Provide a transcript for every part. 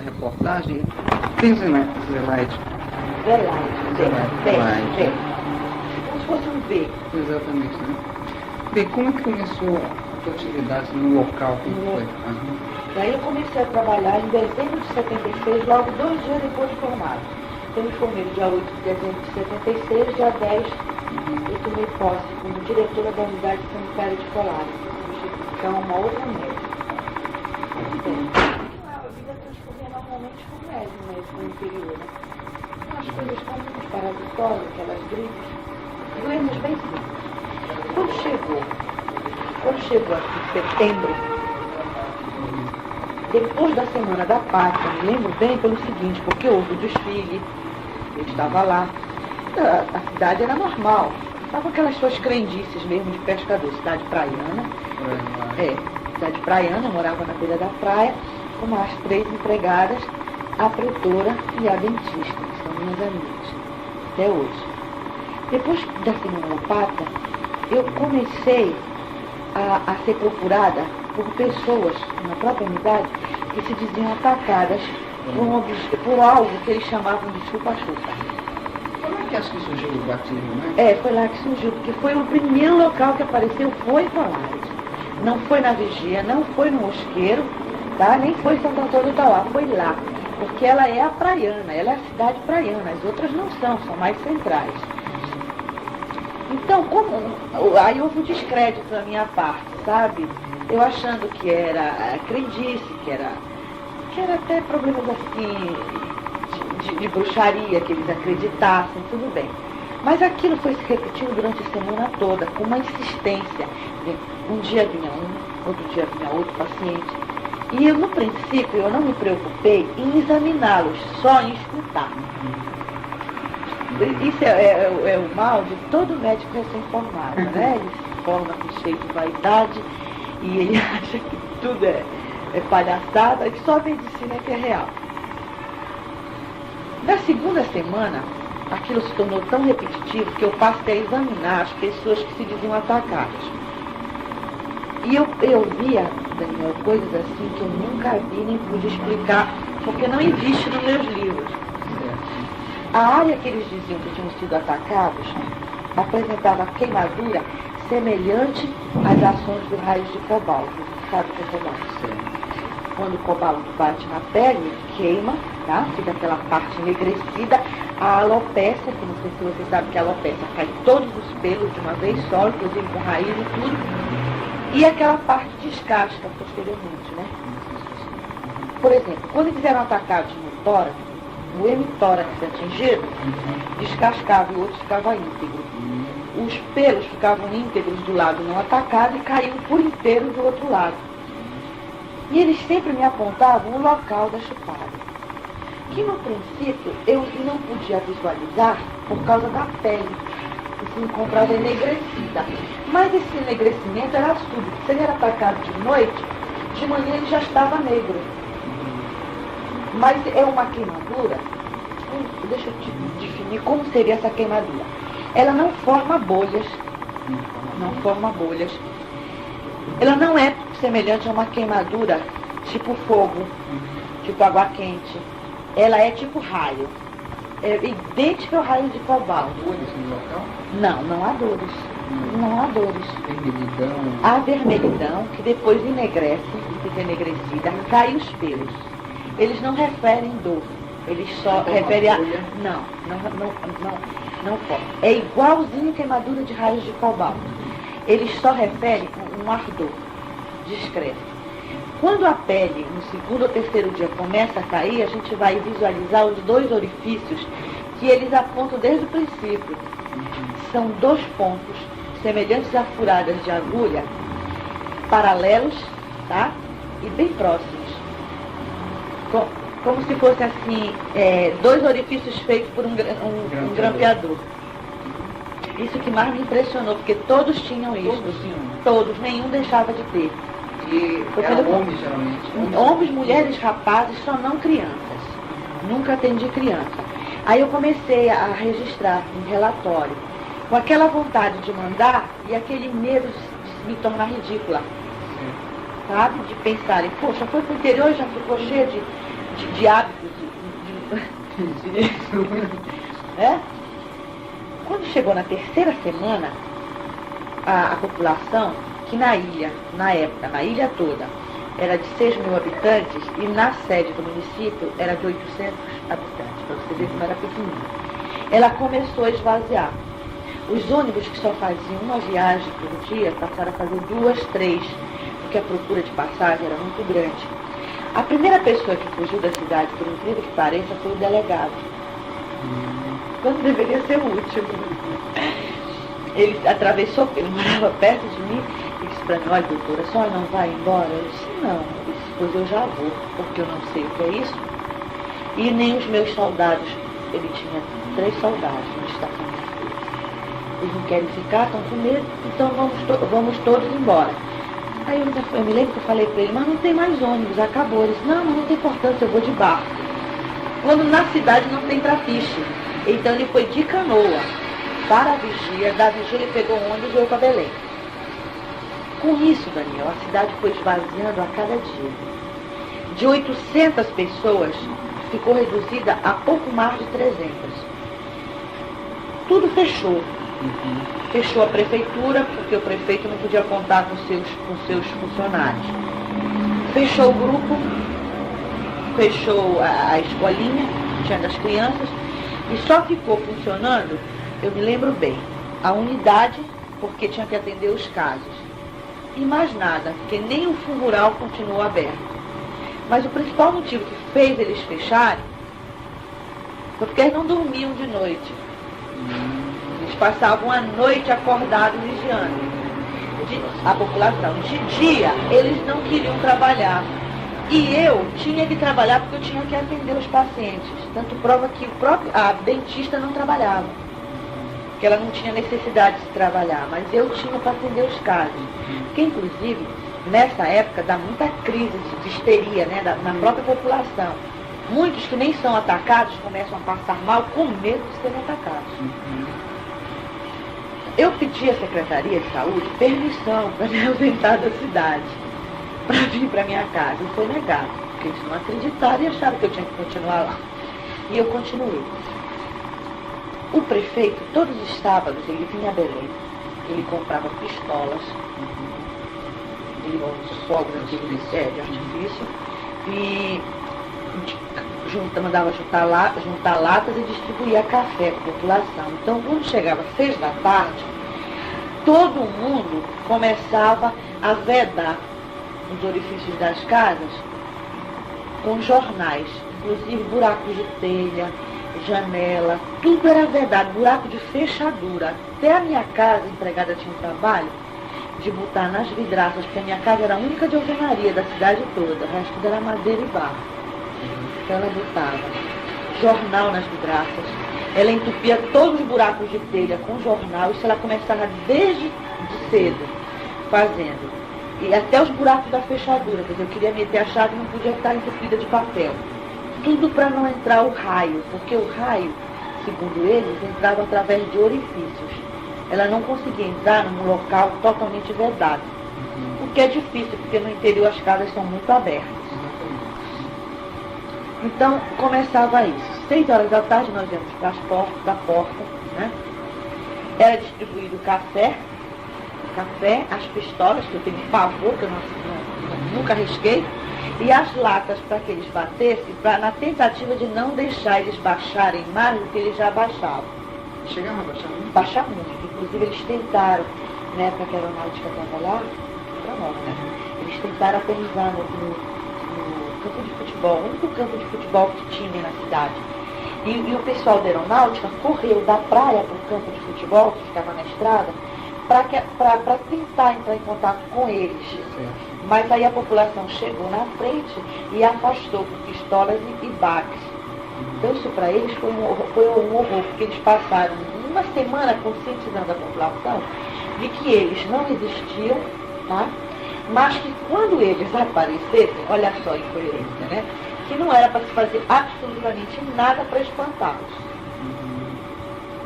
Reportagem, tem Zelaide. Zelaide. Como se fosse um V. Exatamente, né? Bem, como é que começou a sua atividade no local? Como foi? Daí eu comecei a trabalhar em dezembro de 76, logo 2 dias depois de formado. Então eu me formei dia 8 de dezembro de 76, dia 10 eu tomei posse como diretora da unidade sanitária de Colares, que é uma outra médica. Muito bem. A vida transcorria normalmente como é no interior, né? As coisas comuns, parasitórias, aquelas gripes, doenças bem simples. Quando chegou aqui em setembro, depois da Semana da Pátria, me lembro bem pelo seguinte, porque houve o desfile, eu estava lá, a cidade era normal, estavam aquelas suas crendices mesmo de pescador, cidade praiana, cidade praiana, eu morava na beira da praia, com as 3 empregadas, a pretora e a dentista, que são minhas amigas, até hoje. Depois da Semana da Pátria, eu comecei a ser procurada por pessoas na própria unidade que se diziam atacadas por algo que eles chamavam de chupa-chupa. Como é que acho que surgiu o batismo, né? Foi lá que surgiu, porque foi o primeiro local que apareceu, foi em Colares. Não foi na Vigia, não foi no Mosqueiro, tá? Nem foi em Santo Antônio do Tauá, foi lá. Porque ela é a praiana, ela é a cidade praiana, as outras não são mais centrais. Então, aí houve um descrédito da minha parte, sabe? Eu achando que era crendice, que era até problemas assim de bruxaria, que eles acreditassem, tudo bem. Mas aquilo foi se repetindo durante a semana toda, com uma insistência. Um dia vinha um, outro dia vinha outro paciente. E eu, no princípio, eu não me preocupei em examiná-los, só em escutar. Isso é o mal de todo médico recém-formado, né? Ele se forma com cheio de vaidade e ele acha que tudo é palhaçada, que só a medicina é que é real. Na segunda semana, aquilo se tornou tão repetitivo que eu passei a examinar as pessoas que se diziam atacadas. E eu via, Daniel, coisas assim que eu nunca vi nem pude explicar, porque não existe nos meus livros. A área que eles diziam que tinham sido atacados apresentava queimadura semelhante às ações dos raios de cobalto. Sabe o que é cobalto? Quando o cobalto bate na pele, queima, tá? Fica aquela parte enegrecida. A alopécia, que não sei se você sabe que a alopécia cai todos os pelos de uma vez só, inclusive com raiz e tudo. E aquela parte descasca posteriormente, né? Por exemplo, quando eles eram atacados no tórax, o hemitórax atingido descascava e o outro ficava íntegro. Os pelos ficavam íntegros do lado não atacado e caíam por inteiro do outro lado. E eles sempre me apontavam o local da chupada, que no princípio eu não podia visualizar por causa da pele, que se encontrava enegrecida. Mas esse enegrecimento era súbito. Se ele era atacado de noite, de manhã ele já estava negro. Mas é uma queimadura, deixa eu te definir como seria essa queimadura. Ela não forma bolhas, Ela não é semelhante a uma queimadura tipo fogo, tipo água quente. Ela é tipo raio. É idêntica ao raio de cobalto. Há dores no local? Não há dores. Não há dores. Vermelhidão? Há vermelhidão, que depois enegrece, fica enegrecida, cai os pelos. Eles não referem dor. Eles só referem a... Não forma. É igualzinho queimadura de raios de cobalto. Eles só referem um ardor discreto. Quando a pele, no segundo ou terceiro dia, começa a cair, a gente vai visualizar os 2 orifícios que eles apontam desde o princípio. São 2 pontos semelhantes a furadas de agulha, paralelos, tá? E bem próximos. Como se fosse assim, 2 orifícios feitos por um grampeador. Isso que mais me impressionou, porque todos tinham isso. Todos, nenhum deixava de ter. E eram homens, geralmente. Homens, mulheres, rapazes, só não crianças. Nunca atendi criança. Aí eu comecei a registrar um relatório, com aquela vontade de mandar e aquele medo de me tornar ridícula. Sabe? De pensarem, poxa, foi pro interior e já ficou cheio de hábitos. Quando chegou na 3ª semana, a população, que na ilha, na época, na ilha toda, era de 6 mil habitantes e na sede do município era de 800 habitantes, para você ver como era pequenininho. Ela começou a esvaziar. Os ônibus que só faziam uma viagem por dia passaram a fazer 2, 3, porque a procura de passagem era muito grande. A primeira pessoa que fugiu da cidade, por incrível que pareça, foi o delegado. Quando deveria ser o último. Ele atravessou, ele morava perto de mim e disse para mim, olha doutora, a senhora não vai embora? Eu disse, não. Ele disse, pois eu já vou, porque eu não sei o que é isso. E nem os meus soldados, ele tinha 3 soldados no destacamento. Eles não querem ficar, estão com medo, então vamos todos embora. Aí eu me lembro que eu falei para ele, mas não tem mais ônibus, acabou. Ele disse, não, mas não tem importância, eu vou de barco. Quando na cidade não tem trapiche. Então ele foi de canoa para a vigia, da vigia ele pegou um ônibus e veio para Belém. Com isso, Daniel, a cidade foi esvaziando a cada dia. De 800 pessoas, ficou reduzida a pouco mais de 300. Tudo fechou. Fechou a prefeitura, porque o prefeito não podia contar com seus funcionários. Fechou o grupo, fechou a escolinha, tinha das crianças, e só ficou funcionando, eu me lembro bem, a unidade, porque tinha que atender os casos. E mais nada, porque nem o funeral continuou aberto. Mas o principal motivo que fez eles fecharem foi porque eles não dormiam de noite. Eles passavam a noite acordados vigiando a população. De dia, eles não queriam trabalhar. E eu tinha que trabalhar porque eu tinha que atender os pacientes. Tanto prova que a dentista não trabalhava. Porque ela não tinha necessidade de trabalhar. Mas eu tinha para atender os casos. Porque, inclusive, nessa época dá muita crise de histeria, né, na própria população. Muitos que nem são atacados começam a passar mal com medo de serem atacados. Eu pedi à Secretaria de Saúde permissão para me ausentar da cidade, para vir para minha casa. E foi negado, porque eles não acreditaram e acharam que eu tinha que continuar lá. E eu continuei. O prefeito, todos os sábados, ele vinha a Belém. Ele comprava pistolas, fogos antigos de artifício, e mandava juntar latas e distribuía café para a população. Então, quando chegava 6 da tarde, todo mundo começava a vedar os orifícios das casas com jornais, inclusive buracos de telha, janela, tudo era vedado, buraco de fechadura. Até a minha casa, a empregada tinha um trabalho de botar nas vidraças, porque a minha casa era a única de alvenaria da cidade toda, o resto tudo era madeira e barro. Então ela botava jornal nas vidraças, ela entupia todos os buracos de telha com jornal, isso ela começava desde cedo fazendo. E até os buracos da fechadura, quer dizer, eu queria meter a chave e não podia estar entupida de papel. Tudo para não entrar o raio, porque o raio, segundo eles, entrava através de orifícios. Ela não conseguia entrar num local totalmente vedado. O que é difícil, porque no interior as casas são muito abertas. Então, começava isso. 6 horas da tarde nós íamos para as portas, da porta, né? Era distribuído café, as pistolas, que eu tenho pavor, que eu nunca arrisquei, e as latas para que eles batessem, na tentativa de não deixar eles baixarem mais do que eles já baixavam. Chegaram a baixar muito? Baixar muito. Inclusive eles tentaram, na época que a aeronáutica estava lá, para nós, né? Eles tentaram aterrissar no campo de futebol, o único campo de futebol que tinha na cidade. E o pessoal da aeronáutica correu da praia para o campo de futebol, que ficava na estrada, para tentar entrar em contato com eles. Certo. Mas aí a população chegou na frente e afastou com pistolas e baques. Então isso para eles foi um horror, porque eles passaram uma semana conscientizando a população de que eles não existiam, tá? Mas que quando eles aparecessem, olha só a incoerência, né? Que não era para se fazer absolutamente nada para espantá-los.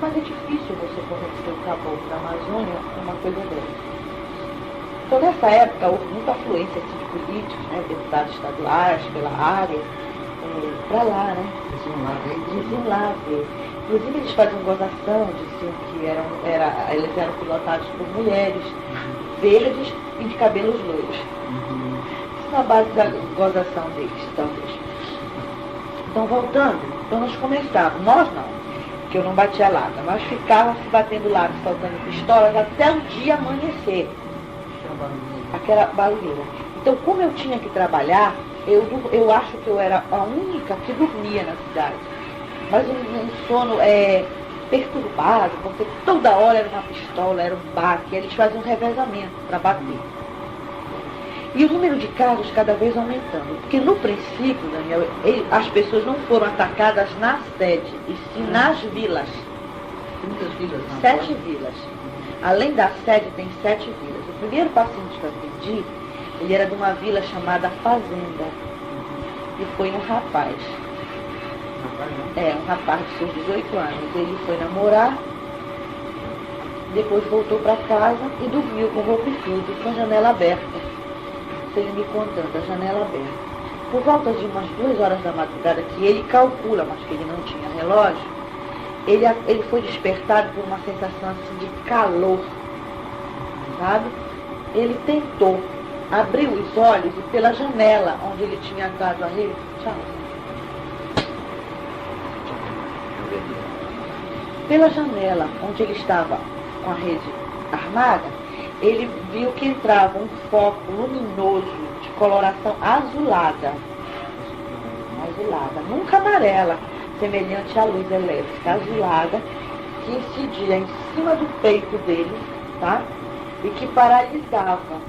Mas é difícil você conhecer o caboclo da Amazônia com uma coisa dessa. Então, nessa época, houve muita afluência assim, de políticos, né, deputados estaduais, pela área, para lá, né? Eles iam lá ver. Inclusive, eles faziam gozação, diziam que eles eram pilotados por mulheres verdes e de cabelos loiros. Isso na base da gozação deles, talvez. Então, voltando, então nós começávamos, nós não, porque eu não batia lata, nós ficávamos se batendo lata, soltando pistolas até o dia amanhecer. Aquela barulheira. Então, como eu tinha que trabalhar, eu acho que eu era a única que dormia na cidade. Mas um sono perturbado, porque toda hora era uma pistola, era um baque, eles faziam um revezamento para bater. E o número de casos cada vez aumentando. Porque no princípio, Daniel, as pessoas não foram atacadas na sede, e sim nas vilas. Muitas vilas, não? 7 vilas. Além da sede, tem 7 vilas. O primeiro paciente que eu atendi, ele era de uma vila chamada Fazenda. E foi um rapaz. Um rapaz de seus 18 anos. Ele foi namorar, depois voltou para casa e dormiu com roupa e tudo, com a janela aberta. Ele me contando, a janela aberta. Por volta de umas 2 horas da madrugada, que ele calcula, mas que ele não tinha relógio, ele foi despertado por uma sensação assim de calor, sabe? Ele tentou abrir os olhos e pela janela onde ele tinha atado a rede, pela janela onde ele estava com a rede armada, ele viu que entrava um foco luminoso de coloração azulada, nunca amarela, semelhante à luz elétrica, azulada, que incidia em cima do peito dele, tá? E que paralisava.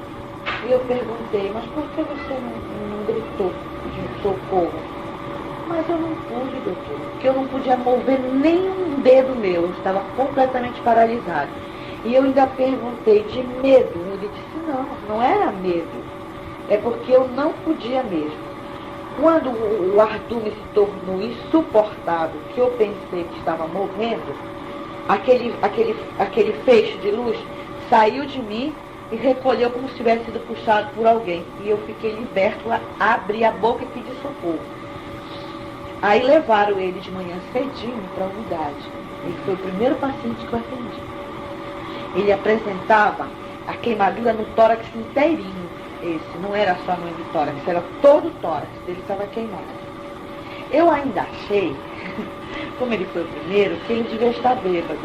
E eu perguntei, mas por que você não gritou de socorro? Mas eu não pude, doutor, porque eu não podia mover nenhum dedo meu, eu estava completamente paralisado. E eu ainda perguntei de medo. Ele disse, não era medo. É porque eu não podia mesmo. Quando o Arthur se tornou insuportável, que eu pensei que estava morrendo, aquele feixe de luz saiu de mim e recolheu como se tivesse sido puxado por alguém. E eu fiquei liberto, abri a boca e pedi socorro. Aí levaram ele de manhã cedinho para a unidade. Ele foi o primeiro paciente que eu atendi. Ele apresentava a queimadura no tórax inteirinho. Esse não era só no tórax, era todo o tórax, ele estava queimado. Eu ainda achei, como ele foi o primeiro, que ele devia estar bêbado.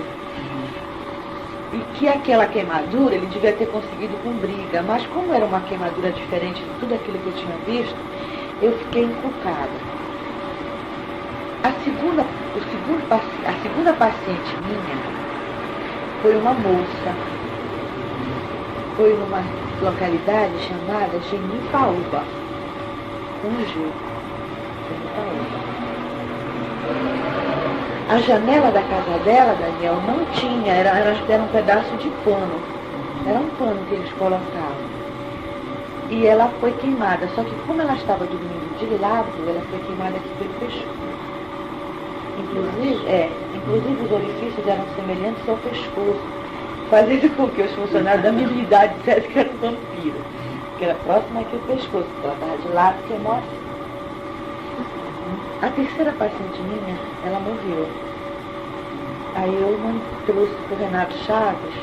E que aquela queimadura ele devia ter conseguido com briga. Mas como era uma queimadura diferente de tudo aquilo que eu tinha visto, eu fiquei encucada. A segunda paciente minha foi uma moça. Foi numa localidade chamada Genipaúba. Com G. Genipaúba. A janela da casa dela, Daniel, não tinha, era um pedaço de pano. Era um pano que eles colocavam. E ela foi queimada. Só que como ela estava dormindo de lado, ela foi queimada aqui pelo pescoço. Inclusive os orifícios eram semelhantes ao pescoço, fazendo com que os funcionários da minha idade dissessem que era um vampiro, que era próximo aqui ao pescoço, porque ela estava de lado e queimou assim. A terceira paciente minha, ela morreu. Aí eu trouxe para o Renato Chaves,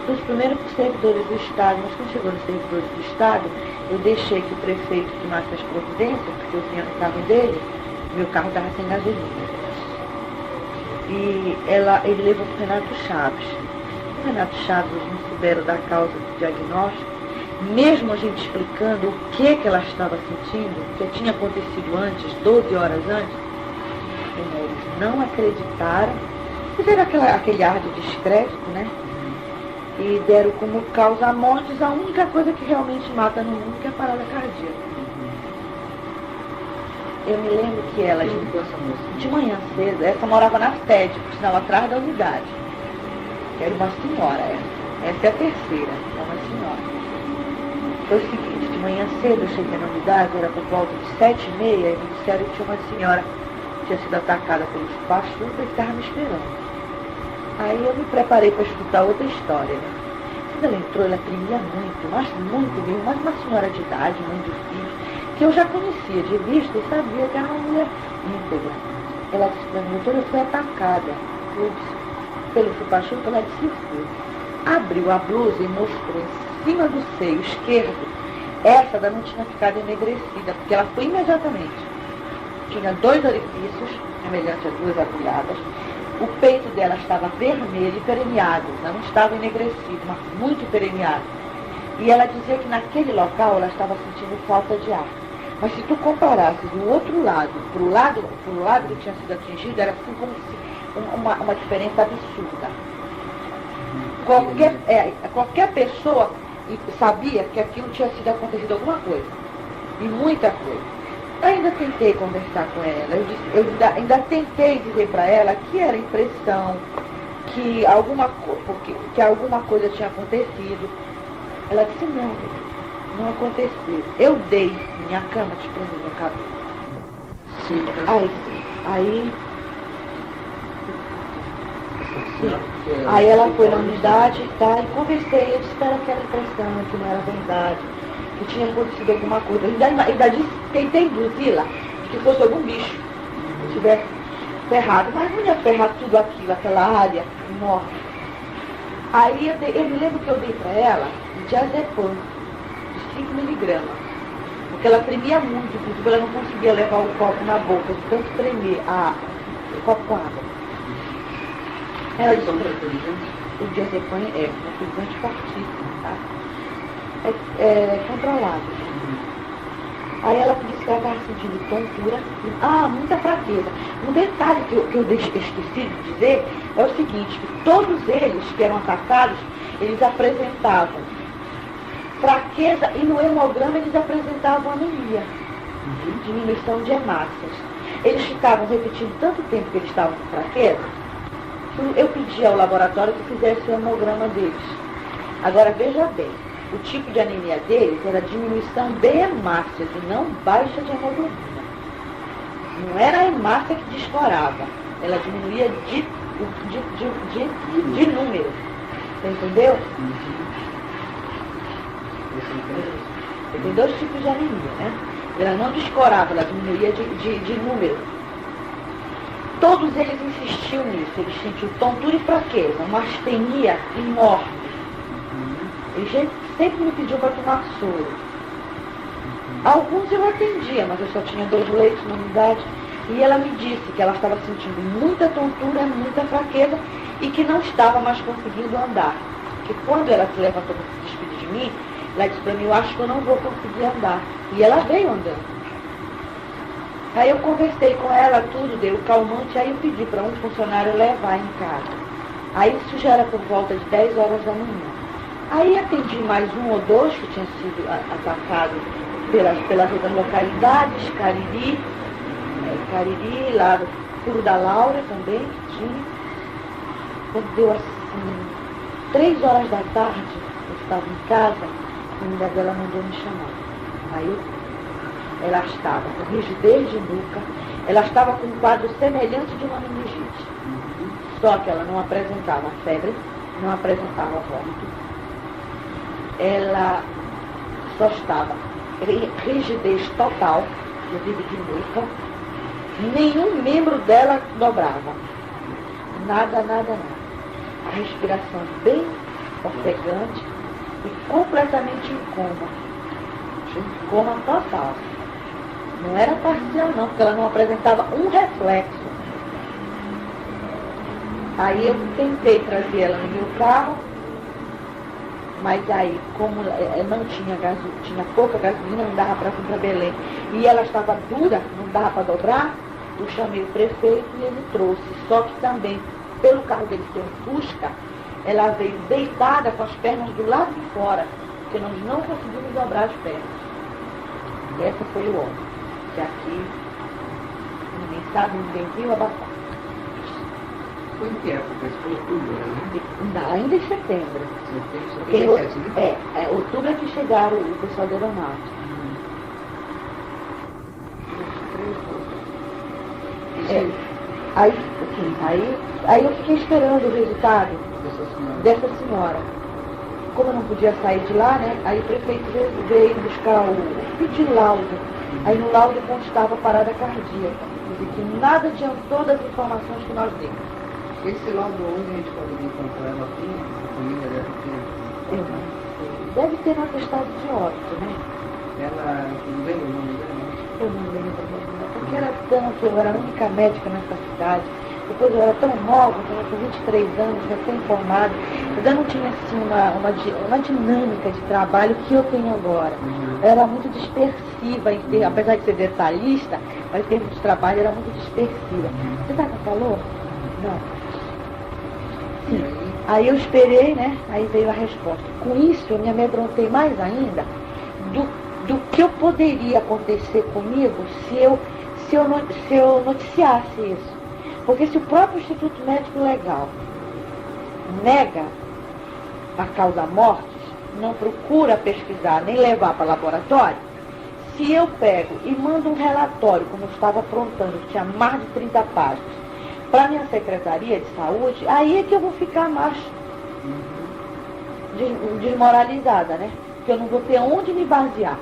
os primeiros servidores do Estado, mas quando chegou nos servidores do Estado, eu deixei que o prefeito tomasse as providências, porque eu vinha no carro dele, meu carro estava sem gasolina. E ele levou para o Renato Chaves. O Renato Chaves, eles não souberam da causa do diagnóstico, mesmo a gente explicando o que ela estava sentindo, o que tinha acontecido antes, 12 horas antes, Eles não acreditaram, fizeram aquele ar de descrédito, né? E deram como causa a mortes a única coisa que realmente mata no mundo, que é a parada cardíaca. Eu me lembro que ela, de manhã cedo, essa morava na sede, por sinal, atrás da unidade. Era uma senhora, essa é a terceira, é uma senhora. Foi o seguinte, de manhã cedo eu cheguei na unidade, era por volta de 7h30, e me disseram que tinha uma senhora que tinha sido atacada pelos pastores e estava me esperando. Aí eu me preparei para escutar outra história, né? Quando ela entrou, ela tremia muito, mas muito mesmo, mas uma senhora de idade, mãe de filhos, que eu já conhecia de vista e sabia que era uma mulher íntegra. Ela disse para mim, doutora, eu fui atacada pelo pastor, ela disse, foi. Abriu a blusa e mostrou em cima do seio esquerdo. Essa ainda não tinha ficado enegrecida, porque ela foi imediatamente. Tinha 2 orifícios, semelhantes a 2 agulhadas. O peito dela estava vermelho e perenneado, não estava enegrecido, mas muito perenneado. E ela dizia que naquele local ela estava sentindo falta de ar. Mas se tu comparasses do outro lado, pro lado que tinha sido atingido, era assim como se uma diferença absurda. Qualquer pessoa sabia que aquilo tinha sido acontecido alguma coisa. E muita coisa. Ainda tentei conversar com ela, ainda tentei dizer para ela que era impressão, que alguma coisa tinha acontecido. Ela disse, não aconteceu. Eu dei minha cama de prender minha cabeça. Sim. Aí ela foi na unidade e conversei, eu disse que era aquela impressão, que não era verdade, que tinha acontecido alguma coisa. Eu ainda disse, tentei induzi-la, que fosse algum bicho que tivesse ferrado, mas não ia ferrar tudo aquilo, aquela área enorme. Aí eu me lembro que eu dei para ela diazepam, de 5 miligramas, porque ela tremia muito, inclusive ela não conseguia levar o copo na boca, de tanto tremer o copo com água. Ela disse, o diazepam é um tranquilizante fortíssimo, tá? É controlado. Aí ela disse que ela estava sentindo tontura, muita fraqueza. Um detalhe que eu esqueci de dizer é o seguinte, que todos eles que eram atacados, eles apresentavam fraqueza e no hemograma eles apresentavam anemia, diminuição de hemácias. Eles ficavam repetindo tanto tempo que eles estavam com fraqueza, que eu pedi ao laboratório que fizesse o hemograma deles. Agora veja bem, o tipo de anemia deles era diminuição de hemácias e não baixa de hemoglobina. Não era a hemácia que descorava, ela diminuía de número. Você entendeu? Tem 2 tipos de anemia, né? Ela não descorava, ela diminuía de número. Todos eles insistiam nisso, eles sentiam tontura e fraqueza, uma astenia enorme. Ele sempre me pediu para tomar soro. Alguns eu atendia, mas eu só tinha 2 leitos na unidade. E ela me disse que ela estava sentindo muita tontura, muita fraqueza e que não estava mais conseguindo andar. Que quando ela se levantou para se despedir de mim, ela disse para mim, eu acho que eu não vou conseguir andar. E ela veio andando. Aí eu conversei com ela, tudo, dei o calmante, aí eu pedi para um funcionário levar em casa. Aí isso já era por volta de 10 horas da manhã. Aí atendi mais 1 ou 2 que tinham sido atacados pelas outras localidades, Cariri, lá do Furo da Laura também, que tinha. Quando deu assim, 3 horas da tarde, eu estava em casa, a família dela mandou me chamar. Aí ela estava com rigidez de nuca, ela estava com um quadro semelhante de uma meningite. Só que ela não apresentava febre, não apresentava vômito. Ela só estava rigidez total, inclusive de nuca. Nenhum membro dela dobrava. Nada. A respiração bem ofegante e completamente em coma. Em coma total. Não era parcial não, porque ela não apresentava um reflexo. Aí eu tentei trazer ela no meu carro, mas aí, como não tinha pouca gasolina, não dava para vir para Belém, e ela estava dura, não dava para dobrar, Eu chamei o prefeito e ele trouxe. Só que também, pelo carro dele ser um Fusca, ela veio deitada com as pernas do lado de fora, porque nós não conseguimos dobrar as pernas. E essa foi o homem, que aqui ninguém sabe, ninguém viu abafar. Foi em que época? Isso foi outubro, né? Ainda em setembro. Setembro, 77, né? Outubro é que chegaram o pessoal da aeronáutica. Aí eu fiquei esperando o resultado dessa senhora. Como eu não podia sair de lá, né? Aí o prefeito veio buscar pediu laudo. Aí no laudo constava parada cardíaca. E que nada adiantou das informações que nós demos. Esse laudo hoje a gente pode encontrar ela aqui, a família deve ter. Eu não sei. Deve ter no atestado de óbito, né? Ela não lembra o nome dela? Eu não lembro, porque era tanto, eu era a única médica nessa cidade. Depois eu era tão nova, eu tinha 23 anos, recém-formada. Eu ainda não tinha assim uma dinâmica de trabalho que eu tenho agora. Eu era muito dispersiva, apesar de ser detalhista, mas em termos de trabalho era muito dispersiva. Você tá com calor? Não. Sim. Aí eu esperei, né? Aí veio a resposta. Com isso eu me amedrontei mais ainda do que eu poderia acontecer comigo se eu noticiasse isso. Porque se o próprio Instituto Médico Legal nega a causa mortis, não procura pesquisar nem levar para laboratório, se eu pego e mando um relatório, como eu estava aprontando, que tinha mais de 30 páginas, para a minha Secretaria de Saúde, aí é que eu vou ficar mais desmoralizada, né? Porque eu não vou ter onde me basear.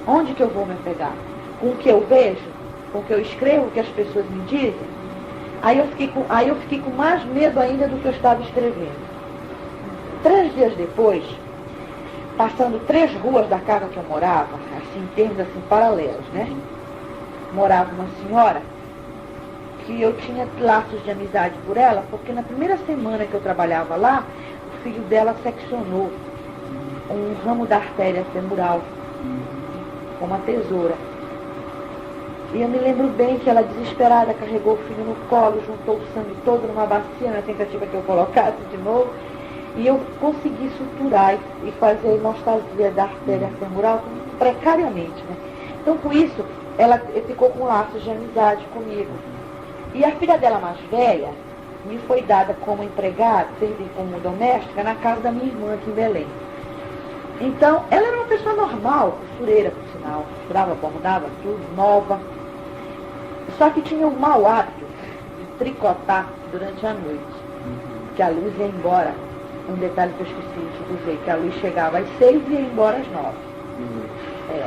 Onde que eu vou me pegar? Com o que eu vejo? Com o que eu escrevo? O que as pessoas me dizem? Aí eu fiquei com mais medo ainda do que eu estava escrevendo. 3 dias depois, passando 3 ruas da casa que eu morava, assim, em termos assim, paralelos, né? Morava uma senhora que eu tinha laços de amizade por ela, porque na primeira semana que eu trabalhava lá, o filho dela seccionou um ramo da artéria femoral com uma tesoura. E eu me lembro bem que ela, desesperada, carregou o filho no colo, juntou o sangue todo numa bacia, na tentativa que eu colocasse de novo, e eu consegui suturar e fazer a hemostasia da artéria femoral precariamente, né? Então, com isso, ela ficou com laços de amizade comigo. E a filha dela mais velha me foi dada como empregada, servir como doméstica, na casa da minha irmã aqui em Belém. Então, ela era uma pessoa normal, costureira, por sinal, costurava, bordava, tudo, nova. Só que tinha o mau hábito de tricotar durante a noite, que a luz ia embora. Um detalhe que eu esqueci de dizer, que a luz chegava às 6 e ia embora às 9.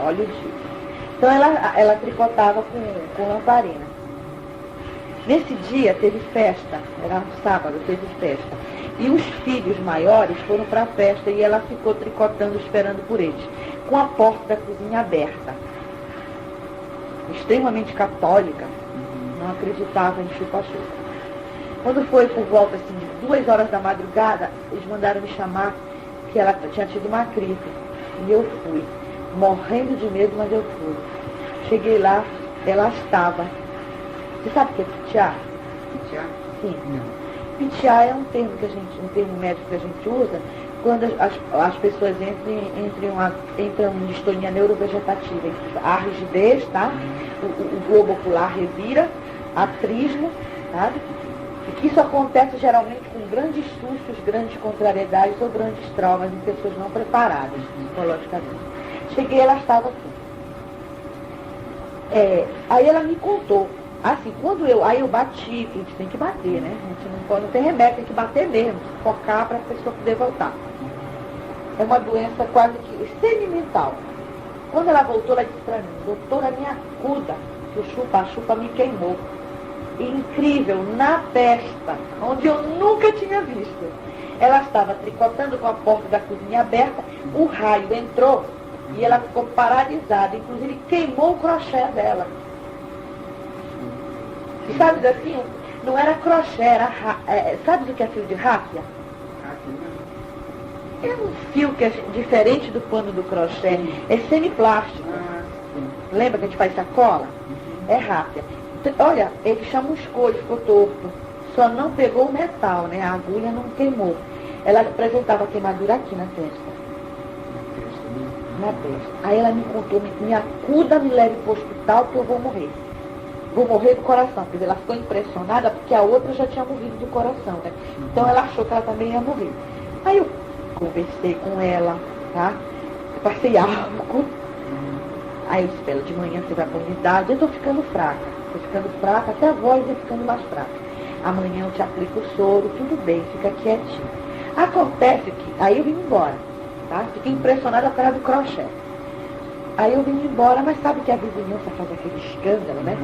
Olha o dia. Então ela tricotava com lamparina. Nesse dia teve festa, era um sábado, teve festa. E os filhos maiores foram para a festa e ela ficou tricotando, esperando por eles, com a porta da cozinha aberta. Extremamente católica, não acreditava em chupa-chupa. Quando foi por volta assim, de 2 horas da madrugada, eles mandaram me chamar, que ela tinha tido uma crise. E eu fui, morrendo de medo, mas eu fui. Cheguei lá, ela estava. Você sabe o que é pitear? Pitear? Sim. Não. Pitear é um termo médico que a gente usa quando as pessoas entram em distonia neurovegetativa. A rigidez, tá? O globo ocular revira, atrismo, sabe? E que isso acontece geralmente com grandes sustos, grandes contrariedades ou grandes traumas em pessoas não preparadas psicologicamente. Cheguei, ela estava aqui. Aí ela me contou. Assim, aí eu bati, a gente tem que bater, né? A gente não tem remédio, tem que bater mesmo, focar para a pessoa poder voltar. É uma doença quase que sentimental. Quando ela voltou, ela disse para mim, doutora, me acuda, que o chupa-chupa me queimou. E incrível, na testa, onde eu nunca tinha visto. Ela estava tricotando com a porta da cozinha aberta, o raio entrou e ela ficou paralisada, inclusive queimou o crochê dela. E sabe assim, não era crochê, era sabe do que é fio de ráfia? É um fio que é diferente do pano do crochê, é semiplástico. Lembra que a gente faz sacola? É ráfia. Olha, ele chamuscou, ele ficou torto. Só não pegou o metal, né? A agulha não queimou. Ela apresentava queimadura aqui na testa. Na testa. Aí ela me contou, me acuda, me leve para o hospital que eu vou morrer. Vou morrer do coração. Quer dizer, ela ficou impressionada porque a outra já tinha morrido do coração, né? Então ela achou que ela também ia morrer. Aí eu conversei com ela, tá? Eu passei álcool. Aí eu disse pra ela, de manhã você vai pra unidade. Eu tô ficando fraca, até a voz ia ficando mais fraca. Amanhã eu te aplico o soro, tudo bem, fica quietinho. Acontece que, aí eu vim embora, tá? Fiquei impressionada por causa do crochê. Aí eu vim embora, mas sabe que a vizinhança faz aquele escândalo, né?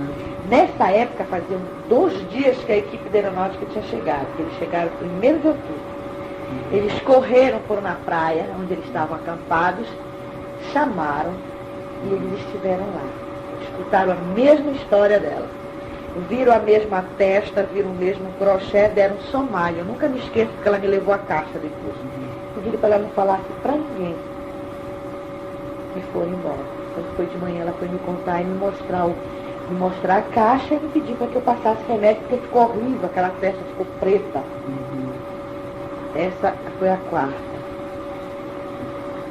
Nessa época, faziam 2 dias que a equipe da aeronáutica tinha chegado, que eles chegaram 1º de outubro. Eles correram, foram na praia, onde eles estavam acampados, chamaram e eles estiveram lá. Escutaram a mesma história dela. Viram a mesma testa, viram o mesmo crochê, deram somalho. Eu nunca me esqueço porque ela me levou a caixa depois. Pedi para ela não falasse para ninguém. E foram embora. Quando foi de manhã, ela foi me contar e me mostrar a caixa e me pedir para que eu passasse remédio, porque ficou horrível, aquela testa ficou preta. Essa foi a 4ª.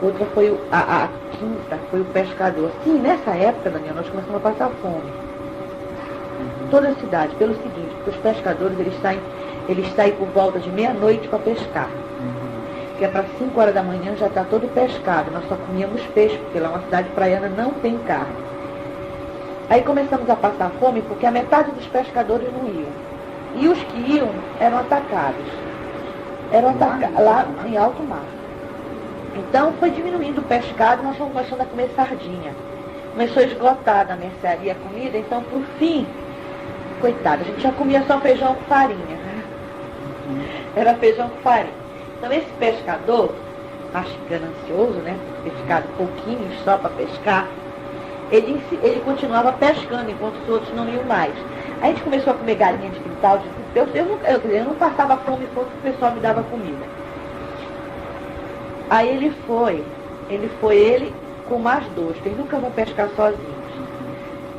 Outra foi a 5ª, foi o pescador. Sim, nessa época, Daniel, nós começamos a passar fome. Toda a cidade, pelo seguinte, porque os pescadores, eles saem por volta de meia-noite para pescar. Que é para 5 horas da manhã já está todo pescado. Nós só comíamos peixe, porque lá é uma cidade praiana, não tem carne. Aí começamos a passar fome, porque a metade dos pescadores não iam. E os que iam eram atacados. Lá em alto mar. Então foi diminuindo o pescado, nós fomos começando a comer sardinha. Começou a esgotar na mercearia a comida, então por fim, coitada, a gente já comia só feijão com farinha. Era feijão com farinha. Então esse pescador, acho ganancioso, né? Ter ficado pouquinho só para pescar, ele continuava pescando enquanto os outros não iam mais. Aí a gente começou a comer galinha de quintal, eu não passava fome enquanto o pessoal me dava comida. Aí ele com mais 2, que eles nunca vão pescar sozinhos.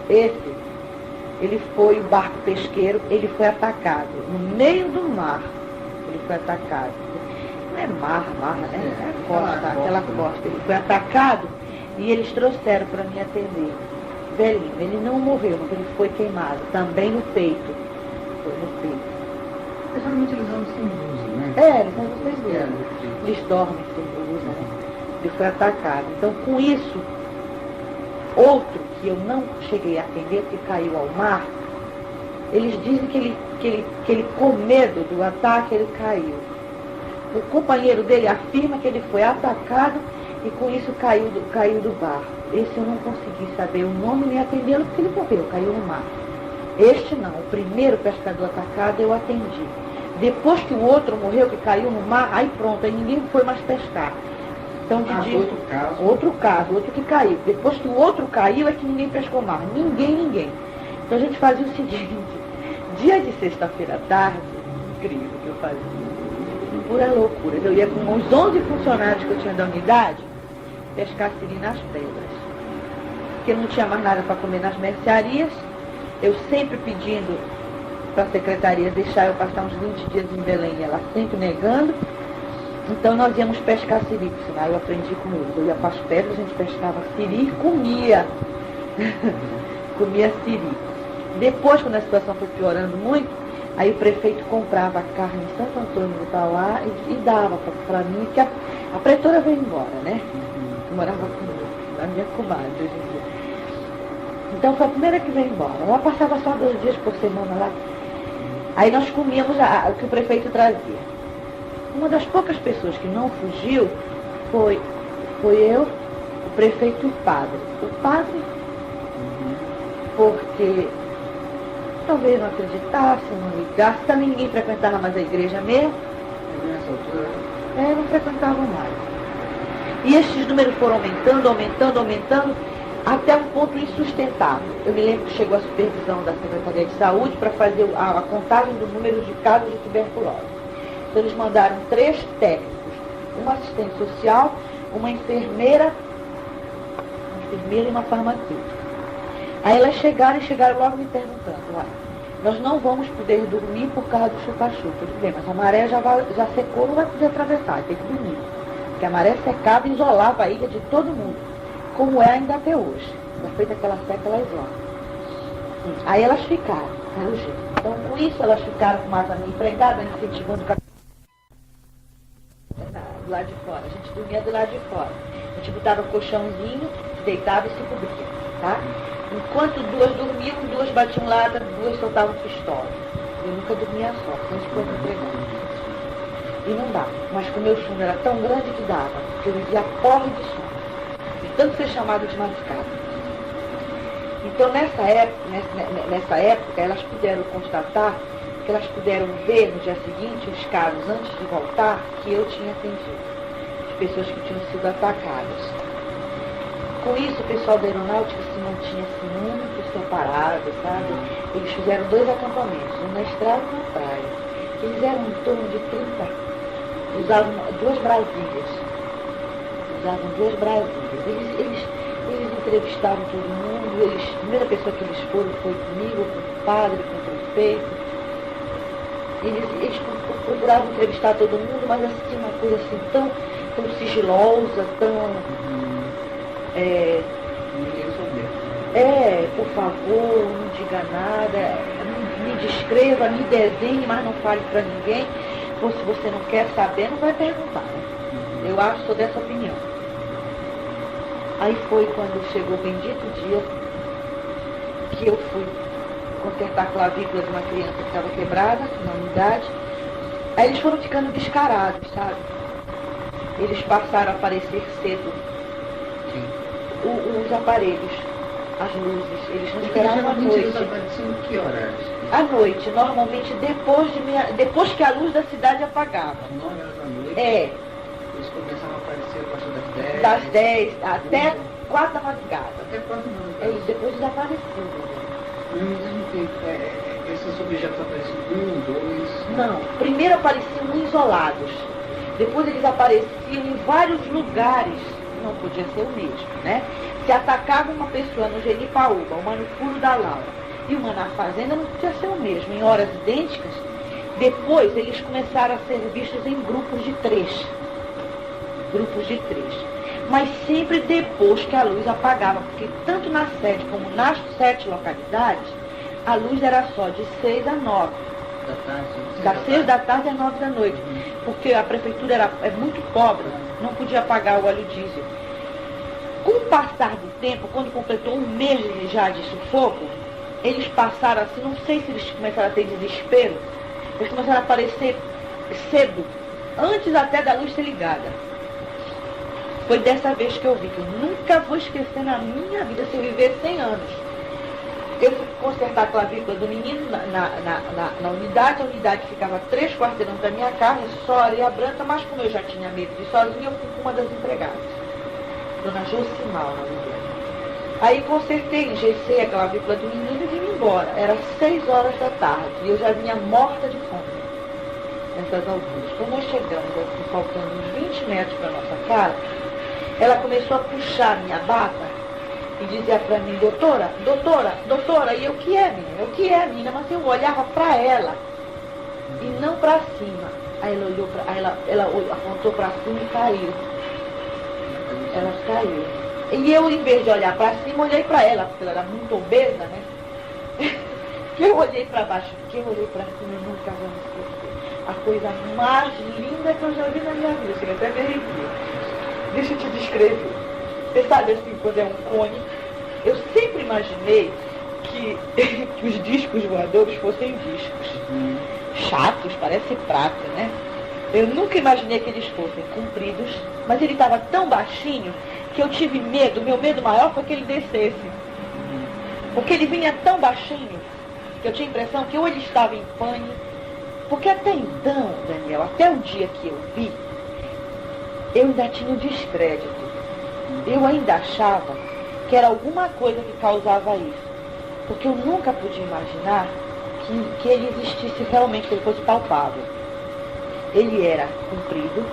Ele foi o barco pesqueiro, ele foi atacado. No meio do mar, ele foi atacado. Não é mar, né? É a costa, aquela costa. Ele foi atacado e eles trouxeram para me atender. Velhinho, ele não morreu, mas ele foi queimado. Também no peito. Foi no peito. Geralmente eles andam sem blusa, né? Eles andam sem blusa. Eles dormem sem blusa, né? Ele foi atacado. Então, com isso, outro que eu não cheguei a atender, que caiu ao mar, eles dizem que ele com medo do ataque, ele caiu. O companheiro dele afirma que ele foi atacado e com isso caiu do barco. Esse eu não consegui saber o nome nem atendê-lo porque ele morreu, caiu no mar. Este não, o primeiro pescador atacado eu atendi. Depois que o outro morreu, que caiu no mar, aí pronto, aí ninguém foi mais pescar. Então, outro caso, outro que caiu. Depois que o outro caiu, é que ninguém pescou mais. Ninguém. Então a gente fazia o seguinte, dia de sexta-feira à tarde, incrível que eu fazia, pura loucura. Eu ia com uns 11 funcionários que eu tinha da unidade, pescar siri nas pedras. Porque não tinha mais nada para comer nas mercearias, eu sempre pedindo para a secretaria deixar eu passar uns 20 dias em Belém, e ela sempre negando. Então nós íamos pescar siri, por sinal, eu aprendi com eles. Eu ia para as pedras, a gente pescava siri e comia. Comia siri. Depois, quando a situação foi piorando muito, aí o prefeito comprava carne em Santo Antônio do Itauá e dava para mim, que a pretora veio embora, né? Eu morava comigo, a minha comadre hoje em dia. Então foi a primeira que veio embora. Ela passava só 2 dias por semana lá. Aí nós comíamos o que o prefeito trazia. Uma das poucas pessoas que não fugiu foi eu, o prefeito e o padre. O padre, porque talvez não acreditasse, não ligasse, também ninguém frequentava mais a igreja mesmo. Nessa altura? Não frequentavam mais. E esses números foram aumentando, até um ponto insustentável. Eu me lembro que chegou a supervisão da Secretaria de Saúde para fazer a contagem do número de casos de tuberculose. Então eles mandaram 3 técnicos, uma assistente social, uma enfermeira e uma farmacêutica. Aí elas chegaram logo me perguntando, olha, nós não vamos poder dormir por causa do chupa-chupa. Tudo bem, mas a maré já secou, não vai poder atravessar, tem que dormir. Porque a maré secava e isolava a ilha de todo mundo, como é ainda até hoje. Já feita aquela seca, ela isola. Aí elas ficaram, pelo jeito. Então, com isso, elas ficaram com mais a minha empregada, incentivando do lado de fora. A gente dormia do lado de fora. A gente botava o colchãozinho, deitava e se cobria, tá? Enquanto duas dormiam, duas batiam lata, duas soltavam pistola. Eu nunca dormia só, sempre foi empregada. E não dava. Mas como o meu sono era tão grande que dava, porque eu vivia porre de sono. De tanto ser chamado de madrugada. Então, nessa época, elas puderam constatar, que elas puderam ver no dia seguinte os casos, antes de voltar, que eu tinha atendido. De pessoas que tinham sido atacadas. Com isso, o pessoal da aeronáutica se mantinha assim, muito separado, sabe? Eles fizeram 2 acampamentos, um na estrada e um na praia. Eles eram em torno de 30. Usavam 2 brasilhas. Eles entrevistaram todo mundo. A primeira pessoa que eles foram foi comigo, com o padre, com o prefeito. Eles procuravam entrevistar todo mundo, mas assim, uma coisa assim tão sigilosa, tão... por favor, não diga nada, me descreva, me desenhe, mas não fale para ninguém. Ou se você não quer saber, não vai perguntar, né? Eu acho, sou dessa opinião. Aí foi quando chegou o bendito dia que eu fui consertar a clavícula de uma criança que estava quebrada na unidade. Aí eles foram ficando descarados, sabe? Eles passaram a aparecer cedo. Os aparelhos, as luzes, eles não esperavam à noite. Eles apareciam que horas? À noite, normalmente depois que a luz da cidade apagava. Às 9 horas da noite? É. Eles começavam a aparecer a partir das 10? Das 10 até 4 da madrugada. Até 4 da madrugada. E depois desapareciam. Mas ao mesmo tempo, esses objetos apareciam 1, 2... Não, primeiro apareciam isolados. Depois eles apareciam em vários lugares. Não podia ser o mesmo, né? Se atacava uma pessoa no Genipaúba, uma no Furo da Laura e uma na fazenda, não podia ser o mesmo, em horas idênticas. Depois eles começaram a ser vistos em grupos de 3. Mas sempre depois que a luz apagava, porque tanto na sede como nas 7 localidades, a luz era só de 6 a 9. Da tarde? Das 6 da tarde às 9 da noite. Porque a prefeitura é muito pobre, não podia pagar o óleo diesel. Com o passar do tempo, quando completou 1 mês já de sufoco, eles passaram assim, não sei se eles começaram a ter desespero, eles começaram a aparecer cedo, antes até da luz ser ligada. Foi dessa vez que eu vi, que eu nunca vou esquecer na minha vida, se eu viver 100 anos. Eu fui consertar a clavícula do menino na unidade, a unidade ficava a 3 quarteirões da minha casa, só areia branca, mas como eu já tinha medo de ir sozinha, eu fui com uma das empregadas, dona Josimal, na verdade. Aí consertei, engessei a clavícula do menino e vim embora. Era 6 horas da tarde e eu já vinha morta de fome nessas alturas. Quando nós chegamos, assim, faltando uns 20 metros para nossa casa, ela começou a puxar a minha bata e dizia para mim, doutora, e eu, o que é, menina? Mas eu olhava para ela e não para cima. Aí ela olhou ela apontou para cima e caiu. Ela caiu. E eu, em vez de olhar para cima, olhei para ela, porque ela era muito obesa, né? Eu olhei para baixo, porque eu olhei para cima e nunca vou me esquecer. A coisa mais linda que eu já vi na minha vida, chega até me arrepio. Deixa eu te descrever. Você sabe assim, quando é um cone, eu sempre imaginei que os discos voadores fossem discos chatos, parece prata, né? Eu nunca imaginei que eles fossem compridos, mas ele estava tão baixinho que eu tive medo, meu medo maior foi que ele descesse. Porque ele vinha tão baixinho que eu tinha a impressão que ou ele estava em pane, porque até então, Daniel, até o dia que eu vi, eu ainda tinha o descrédito. Eu ainda achava que era alguma coisa que causava isso. Porque eu nunca podia imaginar que ele existisse realmente, que ele fosse palpável. Ele era comprido,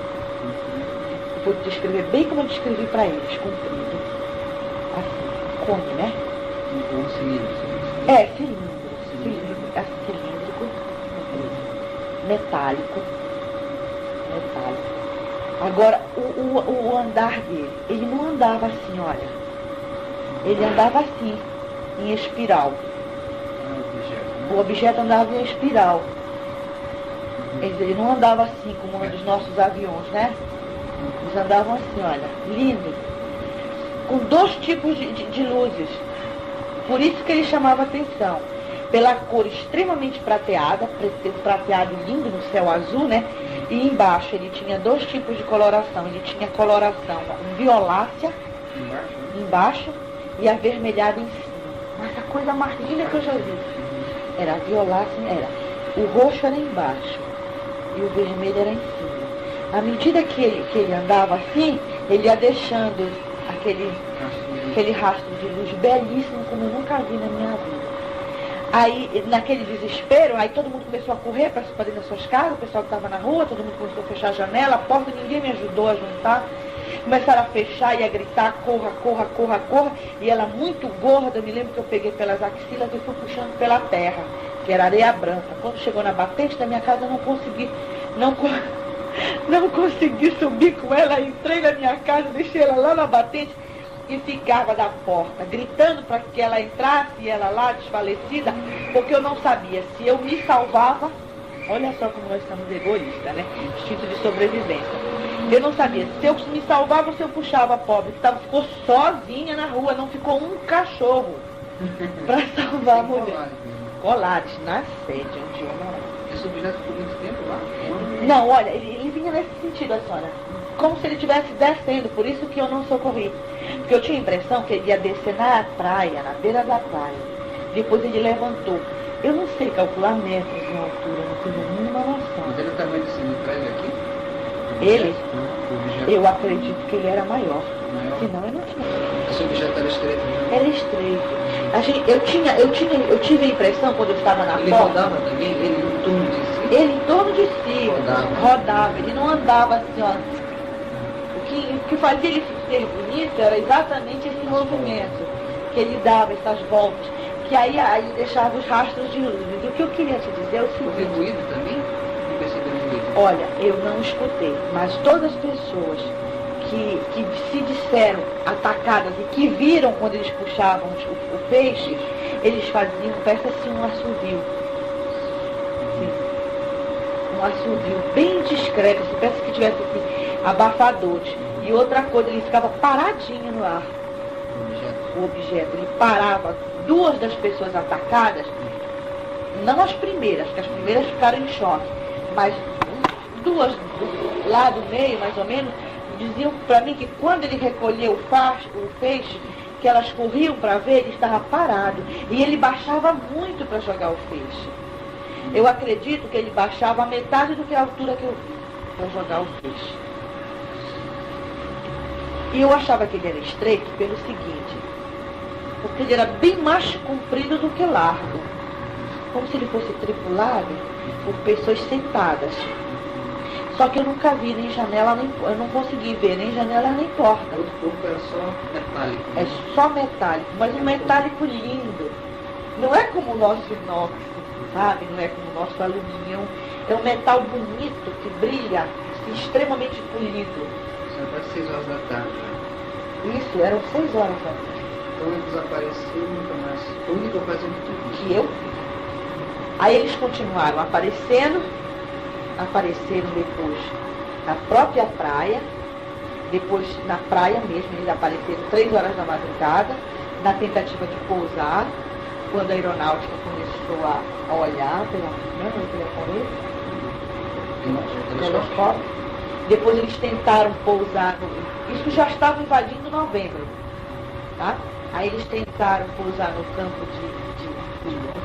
eu vou descrever bem como eu descrevi para eles, comprido, assim, come, né? Um cilindro. É, cilíndrico, metálico. Agora, o andar dele, ele não andava assim, olha. Ele andava assim, em espiral. O objeto andava em espiral. Ele não andava assim como um dos nossos aviões, né? Eles andavam assim, olha, lindo. Com 2 tipos de luzes. Por isso que ele chamava atenção. Pela cor extremamente prateada, prateado lindo no céu azul, né? E embaixo ele tinha 2 tipos de coloração. Ele tinha coloração violácea embaixo e avermelhada em cima. Mas a coisa mais linda que eu já vi. Era a violácea, era. O roxo era embaixo e o vermelho era em cima. À medida que ele andava assim, ele ia deixando aquele rastro de luz belíssimo como eu nunca vi na minha vida. Aí, naquele desespero, aí todo mundo começou a correr para dentro das suas casas, o pessoal que estava na rua, todo mundo começou a fechar a janela, a porta, ninguém me ajudou a juntar. Começaram a fechar e a gritar, corra, corra, corra, corra. E ela muito gorda, eu me lembro que eu peguei pelas axilas e fui puxando pela terra, que era areia branca. Quando chegou na batente da minha casa, eu não consegui subir com ela, entrei na minha casa, deixei ela lá na batente e ficava da porta, gritando para que ela entrasse e ela lá, desfalecida, porque eu não sabia se eu me salvava. Olha só como nós estamos egoístas, né? Instinto de sobrevivência. Eu não sabia se eu me salvava ou se eu puxava a pobre, que ficou sozinha na rua, não ficou um cachorro para salvar a mulher. Colares, na sede onde eu morava. Esse objeto ficou muito tempo lá? Não, olha, ele vinha nesse sentido, a senhora. Como se ele estivesse descendo, por isso que eu não socorri. Porque eu tinha a impressão que ele ia descer na praia, na beira da praia. Depois ele levantou. Eu não sei calcular metros de altura, não tenho nenhuma noção. Mas ele é o tamanho desse prédio aqui? Ele? O objeto? Eu acredito que ele era maior. Maior? Senão eu não tinha. Esse objeto era estreito, né? Era estreito. Eu tive a impressão, quando eu estava na Ele porta... rodava também? Ele em torno de si? Ele em torno de si rodava. Ele não andava assim, ó. O que fazia ele ser bonito era exatamente esse movimento que ele dava, essas voltas, que aí deixava os rastros de luz. O que eu queria te dizer é o Houve seguinte. ruído também? Não perceberam ruído? Olha, eu não escutei, mas todas as pessoas que se disseram atacadas e que viram quando eles puxavam o peixe, eles faziam, parece assim, um assovio. Assim, um assovio bem discreto, assim, parece que tivesse assim, abafadores. E outra coisa, ele ficava paradinho no ar. O objeto, ele parava. 2 das pessoas atacadas, não as primeiras, que as primeiras ficaram em choque, mas 2 lá do meio, mais ou menos, diziam para mim que quando ele recolheu o peixe, que elas corriam para ver, ele estava parado. E ele baixava muito para jogar o peixe. Eu acredito que ele baixava a metade do que a altura que eu vi para jogar o peixe. E eu achava que ele era estreito pelo seguinte, porque ele era bem mais comprido do que largo, como se ele fosse tripulado por pessoas sentadas. Só que eu nunca vi nem janela, eu não consegui ver nem janela nem porta. O corpo era só metálico. É só metálico, mas um metálico lindo. Não é como o nosso inox, sabe? Não é como o nosso alumínio. É um metal bonito que brilha, assim, extremamente polido. Isso era quase 6 horas da tarde. Isso, eram 6 horas da tarde. Então ele desapareceu nunca mais. Foi a única ocasião Que eu vi. Aí eles continuaram apareceram depois na própria praia, depois na praia mesmo, eles apareceram 3 horas da madrugada, na tentativa de pousar, quando a aeronáutica começou a olhar pela telescópio. Depois eles tentaram pousar, isso já estava invadindo novembro, tá? Aí eles tentaram pousar no campo de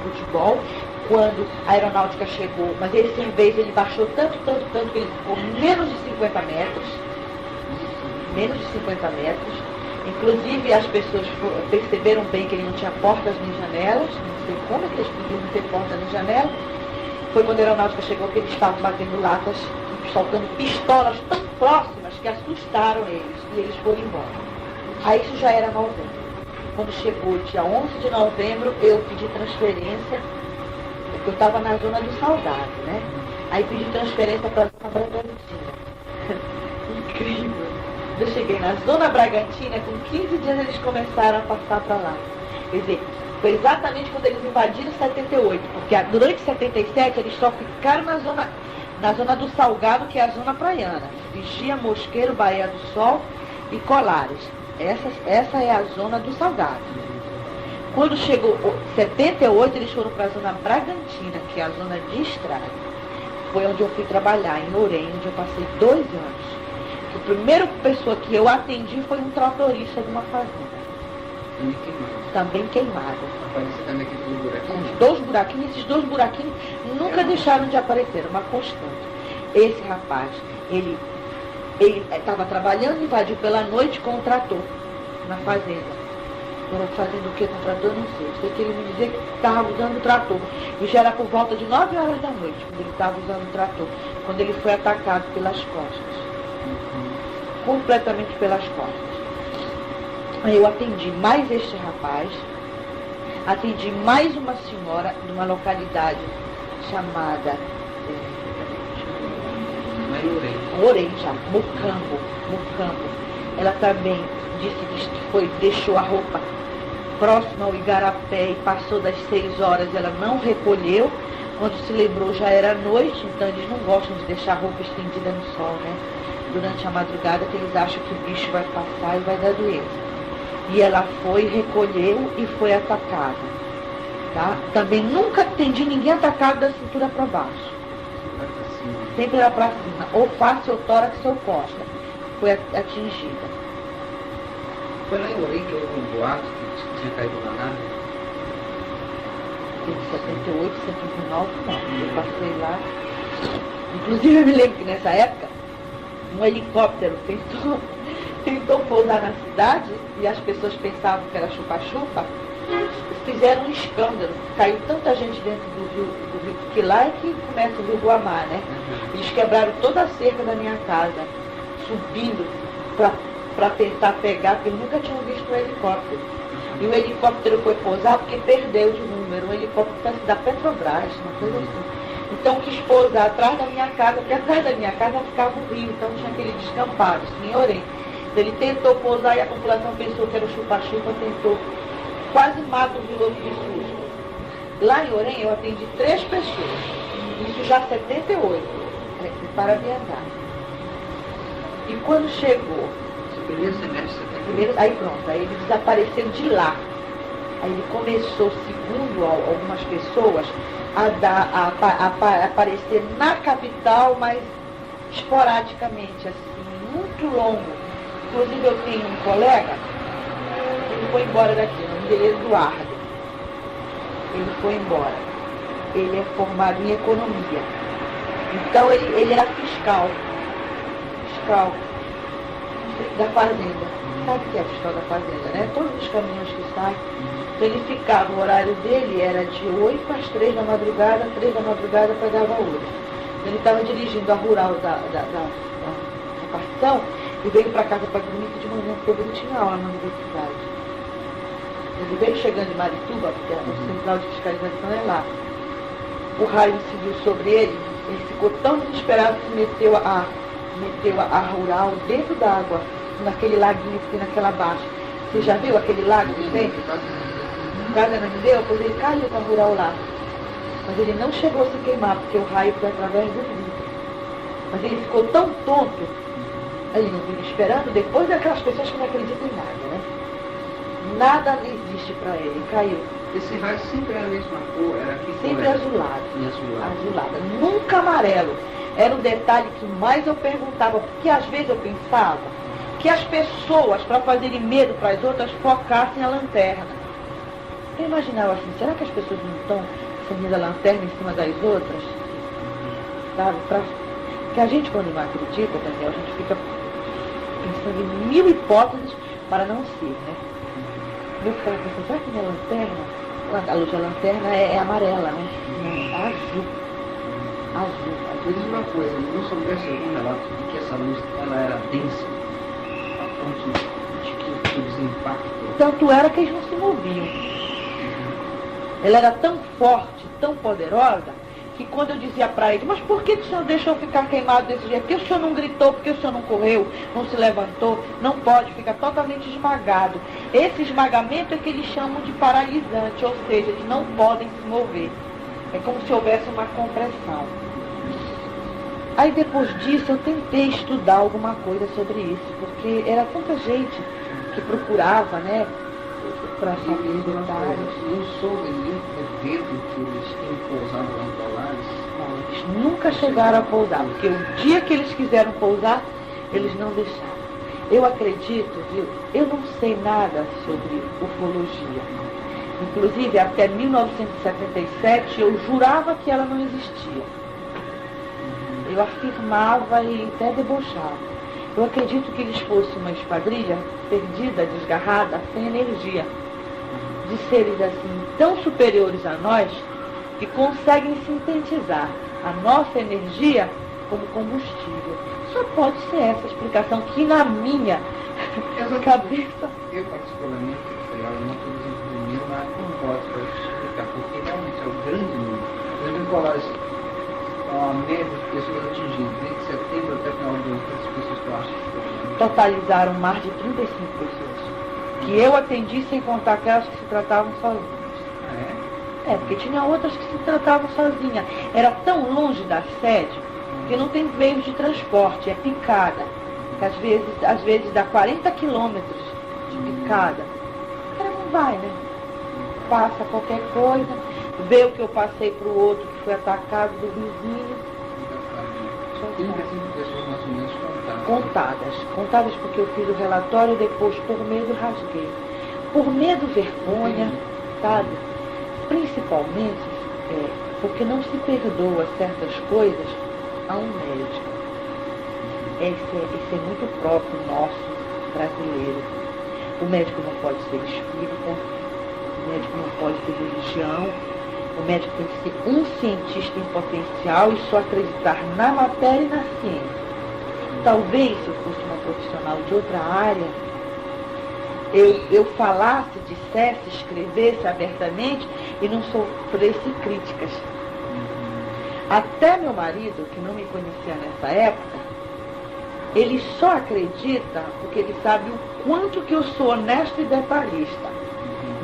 futebol, quando a aeronáutica chegou, mas essa vez ele baixou tanto que ele ficou menos de 50 metros. Menos de 50 metros. Inclusive as pessoas perceberam bem que ele não tinha portas nem janelas, não sei como que eles podiam não ter porta nem janela. Foi quando a aeronáutica chegou que eles estavam batendo latas, soltando pistolas tão próximas que assustaram eles, e eles foram embora. Aí isso já era novembro. Quando chegou dia 11 de novembro, eu pedi transferência, porque eu estava na zona do Salgado, né? Aí pedi transferência para a Zona Bragantina. Incrível. Eu cheguei na Zona Bragantina, com 15 dias eles começaram a passar para lá. Quer dizer, foi exatamente quando eles invadiram 78, porque durante 77 eles só ficaram na zona do Salgado, que é a zona praiana. Vigia, Mosqueiro, Baía do Sol e Colares. Essa é a zona do Salgado. Quando chegou 78, eles foram para a zona Bragantina, que é a zona de estrada. Foi onde eu fui trabalhar, em Orem, onde eu passei 2 anos. A primeira pessoa que eu atendi foi um tratorista de uma fazenda. Também queimado. Apareceu também aqueles buraquinhos? Uns 2 buraquinhos, esses 2 buraquinhos nunca deixaram de aparecer, uma constante. Esse rapaz, ele estava trabalhando, invadiu pela noite com um trator na fazenda. Era fazendo o que com o trator, não sei. Sei que ele me dizia que estava usando o trator. E já era por volta de 9 horas da noite, quando ele estava usando o trator. Quando ele foi atacado pelas costas. Completamente pelas costas. Aí eu atendi mais este rapaz, atendi mais uma senhora de uma localidade chamada Orem já, Mucambo. Ela também disse que deixou a roupa próxima ao Igarapé e passou das 6 horas, ela não recolheu. Quando se lembrou já era noite, então eles não gostam de deixar a roupa estendida no sol, né? Durante a madrugada, que eles acham que o bicho vai passar e vai dar doença. E ela foi, recolheu e foi atacada. Tá? Também nunca atendi ninguém atacado da cintura para baixo. Sempre era para cima, ou face, ou tórax, ou costa. Foi atingida. Foi lá em Orem que houve um boato que tinha caído na nave? Em 78, 79, não. Eu passei lá. Inclusive, eu me lembro que nessa época, um helicóptero tentou pousar na cidade e as pessoas pensavam que era chupa-chupa. Fizeram um escândalo. Caiu tanta gente dentro do rio, que lá é que começa o rio Guamá, né? Eles quebraram toda a cerca da minha casa, subindo para tentar pegar, porque nunca tinham visto um helicóptero. E o helicóptero foi pousar porque perdeu de número. Um helicóptero da Petrobras, uma coisa assim. Então quis pousar atrás da minha casa, porque atrás da minha casa ficava o rio, então tinha aquele descampado, em Orem. Ele tentou pousar e a população pensou que era o chupa-chupa, tentou, quase mata o piloto de susto. Lá em Orem eu atendi 3 pessoas, isso já 78, para viajar. E quando chegou, primeiro semestre de 78. Aí pronto, aí ele desapareceu de lá. Aí ele começou, segundo algumas pessoas, a aparecer na capital, mas esporadicamente, assim, muito longo. Inclusive eu tenho um colega, ele foi embora daqui, o nome dele é Eduardo. Ele foi embora. Ele é formado em economia. Então ele era fiscal da fazenda. Sabe o que é fiscal da fazenda, né? Todos os caminhões que saem. Então ele ficava, o horário dele era de 8 às 3 da madrugada, 3 da madrugada pegava outra. Ele estava dirigindo a rural da repartição e veio para casa para dormir de manhã, porque ele tinha aula na universidade. Ele veio chegando de Marituba, porque a central de fiscalização é lá. O raio incidiu sobre ele, ele ficou tão desesperado que meteu a rural dentro d'água, naquele laguinho que tem naquela baixa. Você já viu aquele lago que tem? Casa não deu, pois ele caiu com a rural lá. Mas ele não chegou a se queimar, porque o raio foi através do vidro. Mas ele ficou tão tonto, aí não vive esperando, depois daquelas pessoas que não acreditam em nada, né? Nada existe para ele, caiu. Esse raio sempre era a mesma cor, era que sempre cor azulado. Azulado. Azulada, nunca amarelo. Era um detalhe que mais eu perguntava, porque às vezes eu pensava que as pessoas, para fazerem medo para as outras, focassem a lanterna. Eu imaginava assim, será que as pessoas não estão acendendo a lanterna em cima das outras? Sabe? Porque a gente, quando não acredita, Daniel, a gente fica pensando em 1000 hipóteses para não ser, né? Eu ficava pensando, será que minha lanterna, a luz da lanterna é amarela, né? Não, azul. Eu digo uma coisa, não soubesse algum relato de que essa luz ela era densa, a ponto de que, por exemplo, impacto. Tanto era que eles não se moviam. Ela era tão forte, tão poderosa, que quando eu dizia para ele, mas por que o senhor deixou ficar queimado desse jeito? Por que o senhor não gritou? Por que o senhor não correu? Não se levantou? Não pode, fica totalmente esmagado. Esse esmagamento é que eles chamam de paralisante, ou seja, eles não podem se mover. É como se houvesse uma compressão. Aí depois disso eu tentei estudar alguma coisa sobre isso, porque era tanta gente que procurava, né, para saber detalhes. Não soube nem o dedo que eles tinham pousado lá em Polaris. Não, eles nunca chegaram a pousar, porque o dia que eles quiseram pousar, eles não deixaram. Eu acredito, viu, eu não sei nada sobre ufologia. Inclusive, até 1977, eu jurava que ela não existia. Eu afirmava e até debochava. Eu acredito que eles fossem uma esquadrilha perdida, desgarrada, sem energia. De seres assim tão superiores a nós, que conseguem sintetizar a nossa energia como combustível. Só pode ser essa explicação que na minha cabeça... Eu particularmente, sei lá, eu não estou desenvolvendo uma hipótese para explicar, porque realmente é o grande número. Por exemplo, em Polaris, a média de pessoas atingidas entre setembro até final do ano, quantas pessoas que eu acho que foram? Totalizaram mais de 35 pessoas. Que eu atendi sem contar aquelas que se tratavam sozinhas. É? Porque tinha outras que se tratavam sozinhas. Era tão longe da sede que não tem meios de transporte, é picada. Que às vezes dá 40 quilômetros de picada. O cara não vai, né? Passa qualquer coisa, vê o que eu passei para o outro que foi atacado do vizinho. 35 pessoas mais ou menos Contadas porque eu fiz o relatório e depois por medo rasguei. Por medo, vergonha, sabe? Principalmente porque não se perdoa certas coisas a um médico. Isso é muito próprio nosso, brasileiro. O médico não pode ser espírita, o médico não pode ter religião, o médico tem que ser um cientista em potencial e só acreditar na matéria e na ciência. Talvez, se eu fosse uma profissional de outra área, eu falasse, dissesse, escrevesse abertamente e não sofresse críticas. Até meu marido, que não me conhecia nessa época, ele só acredita porque ele sabe o quanto que eu sou honesto e detalhista.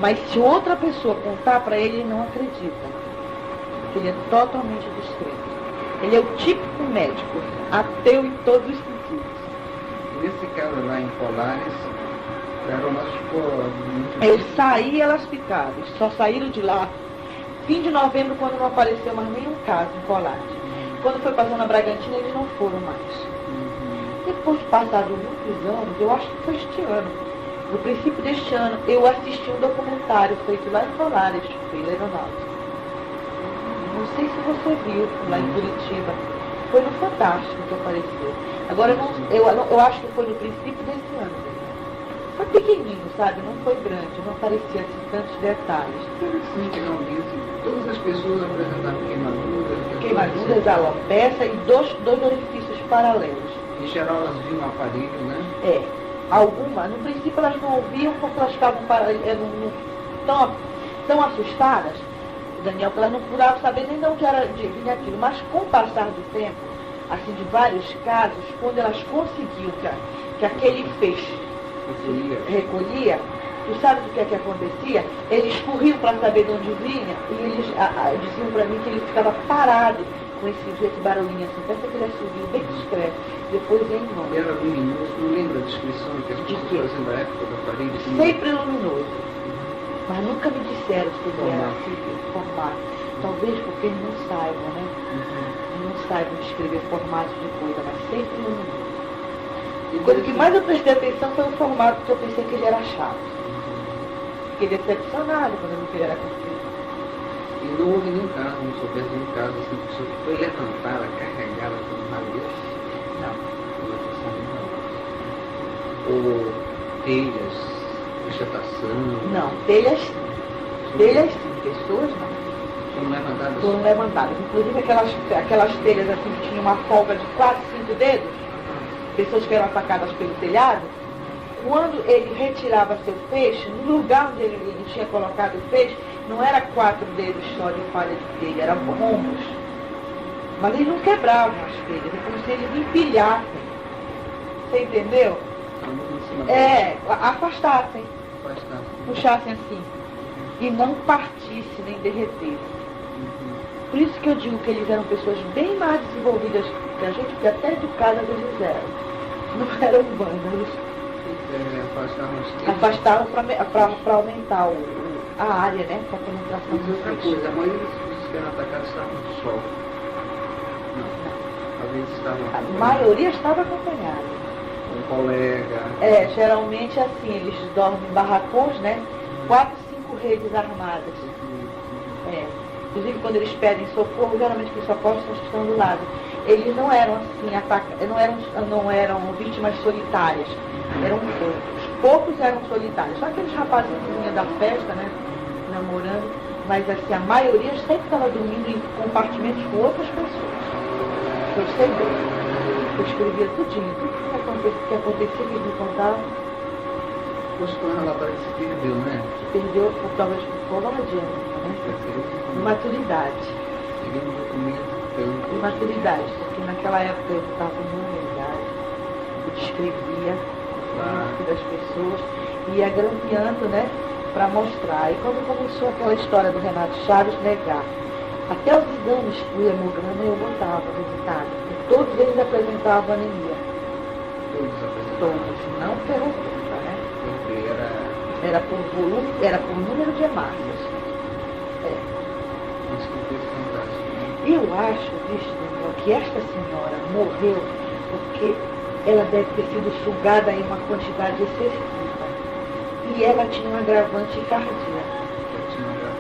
Mas se outra pessoa contar para ele, ele não acredita. Porque ele é totalmente discreto. Ele é o típico médico, ateu em todos os sentidos. Nesse caso lá em Polaris, elas ficou... Eu saí e elas ficaram. Só saíram de lá fim de novembro, quando não apareceu mais nenhum caso em Polaris. Quando foi passando a Bragantina, eles não foram mais. Depois de passados muitos anos, eu acho que foi este ano, no princípio deste ano, eu assisti um documentário feito lá em Polaris, pela aeronáutica. Não sei se você viu, lá em Curitiba. Foi no Fantástico que apareceu. Agora, eu acho que foi no princípio desse ano. Foi pequenininho, sabe? Não foi grande, não aparecia assim tantos detalhes. Interessante, realmente. Todas as pessoas apresentavam Queimaduras, alopecia e dois orifícios paralelos. Em geral, elas viam o aparelho, né? Algumas. No princípio, elas não ouviam porque elas estavam tão assustadas, Daniel, que elas não procuravam saber nem de onde vinha aquilo. Mas com o passar do tempo, assim, de vários casos, quando elas conseguiam que aquele feixe recolhia, tu sabe o que é que acontecia? Eles corriam para saber de onde vinha e eles diziam para mim que ele ficava parado com esse barulhinho assim, pensa que ele assobio bem discreto, depois vem em nome. Era luminoso, não lembra a descrição que as pessoas faziam da época do aparelho? Sempre luminoso, mas nunca me disseram se ele era assim, formato. Talvez porque eles não saibam, né? Não saibam descrever formato de coisa, mas sempre luminoso. E coisa que mais eu prestei atenção foi o formato, que eu pensei que ele era chato. Fiquei decepcionada quando eu vi que ele era comprido. E não houve nenhum caso, não soubesse nenhum caso assim, que a pessoa foi levantada, carregada por um raio desse? Não. Ou telhas, vegetação? Não, telhas sim. Telhas sim, pessoas não. Foram levantadas? Foram levantadas. Inclusive aquelas telhas assim que tinham uma folga de 4, 5 dedos, pessoas que eram atacadas pelo telhado, quando ele retirava seu peixe, no lugar onde ele tinha colocado o peixe, não era 4 dedos só de falha de telha, eram rombos. Mas eles não quebravam as telhas, é como se eles empilhassem. Você entendeu? Afastassem, puxassem assim. E não partisse nem derretesse. Por isso que eu digo que eles eram pessoas bem mais desenvolvidas que a gente, porque até educadas eles eram. Não eram humanos. Afastavam para aumentar a área, né? Para a penetração do outra coisa, a maioria dos que eram atacados estavam no sol. Não. Às vezes estavam. A maioria estava acompanhada. Um colega. Geralmente assim, eles dormem em barracões, né? 4, 5 redes armadas. Inclusive quando eles pedem socorro, geralmente quem socorre são os que estão do lado. Eles não eram assim, não eram vítimas solitárias. Eram poucos. Poucos eram solitários. Só aqueles rapazinhos que vinham da festa, né? Namorando. Mas assim, a maioria sempre estava dormindo em compartimentos com outras pessoas. Eu sei bem. Eu escrevia tudinho, tudo que acontecia, que eles me contavam. Hoje foi um relatório que se perdeu, né? Perdeu, talvez por covardia, né? Imaturidade. Peguei um documento tanto. Imaturidade, porque naquela época eu estava numa realidade, eu descrevia o das pessoas, ia grampeando, né? Para mostrar. E quando começou aquela história do Renato Chaves negar, até os exames do hemograma eu botava resultado. E todos eles apresentavam anemia. Todos apresentavam? Todos, não ferroculta, né? Era por volume, era por número de hemácias. Isso que foi fantástico. Eu acho, Daniel, que esta senhora morreu porque ela deve ter sido sugada em uma quantidade excessiva. E ela tinha um agravante cardíaco.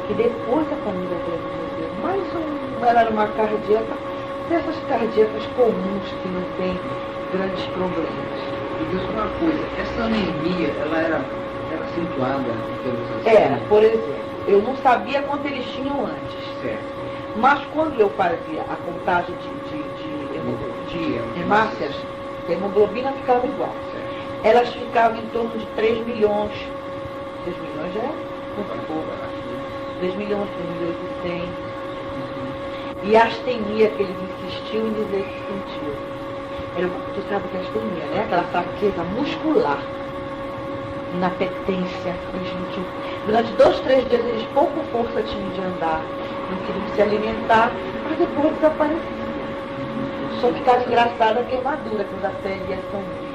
Que depois a família dele morreu. Mas ela era uma cardíaca, dessas cardíacas comuns que não tem grandes problemas. E diz uma coisa, essa anemia, ela era acentuada pelos Era, por exemplo, eu não sabia quanto eles tinham antes. Certo. Mas quando eu fazia a contagem de hemácias, a hemoglobina ficava igual. Certo. Elas ficavam em torno de 3 milhões. 3 milhões já é muito pouco. 3 milhões, 3 milhões e 100. E a astenia que eles insistiam em dizer que sentiu. Tu sabe o que é astenia, né? Aquela fraqueza muscular. Inapetência. Durante 2, 3 dias eles pouco força tinham de andar. Não queriam se alimentar, mas depois desapareciam. Só ficava engraçada a queimadura quando a pele ia saindo.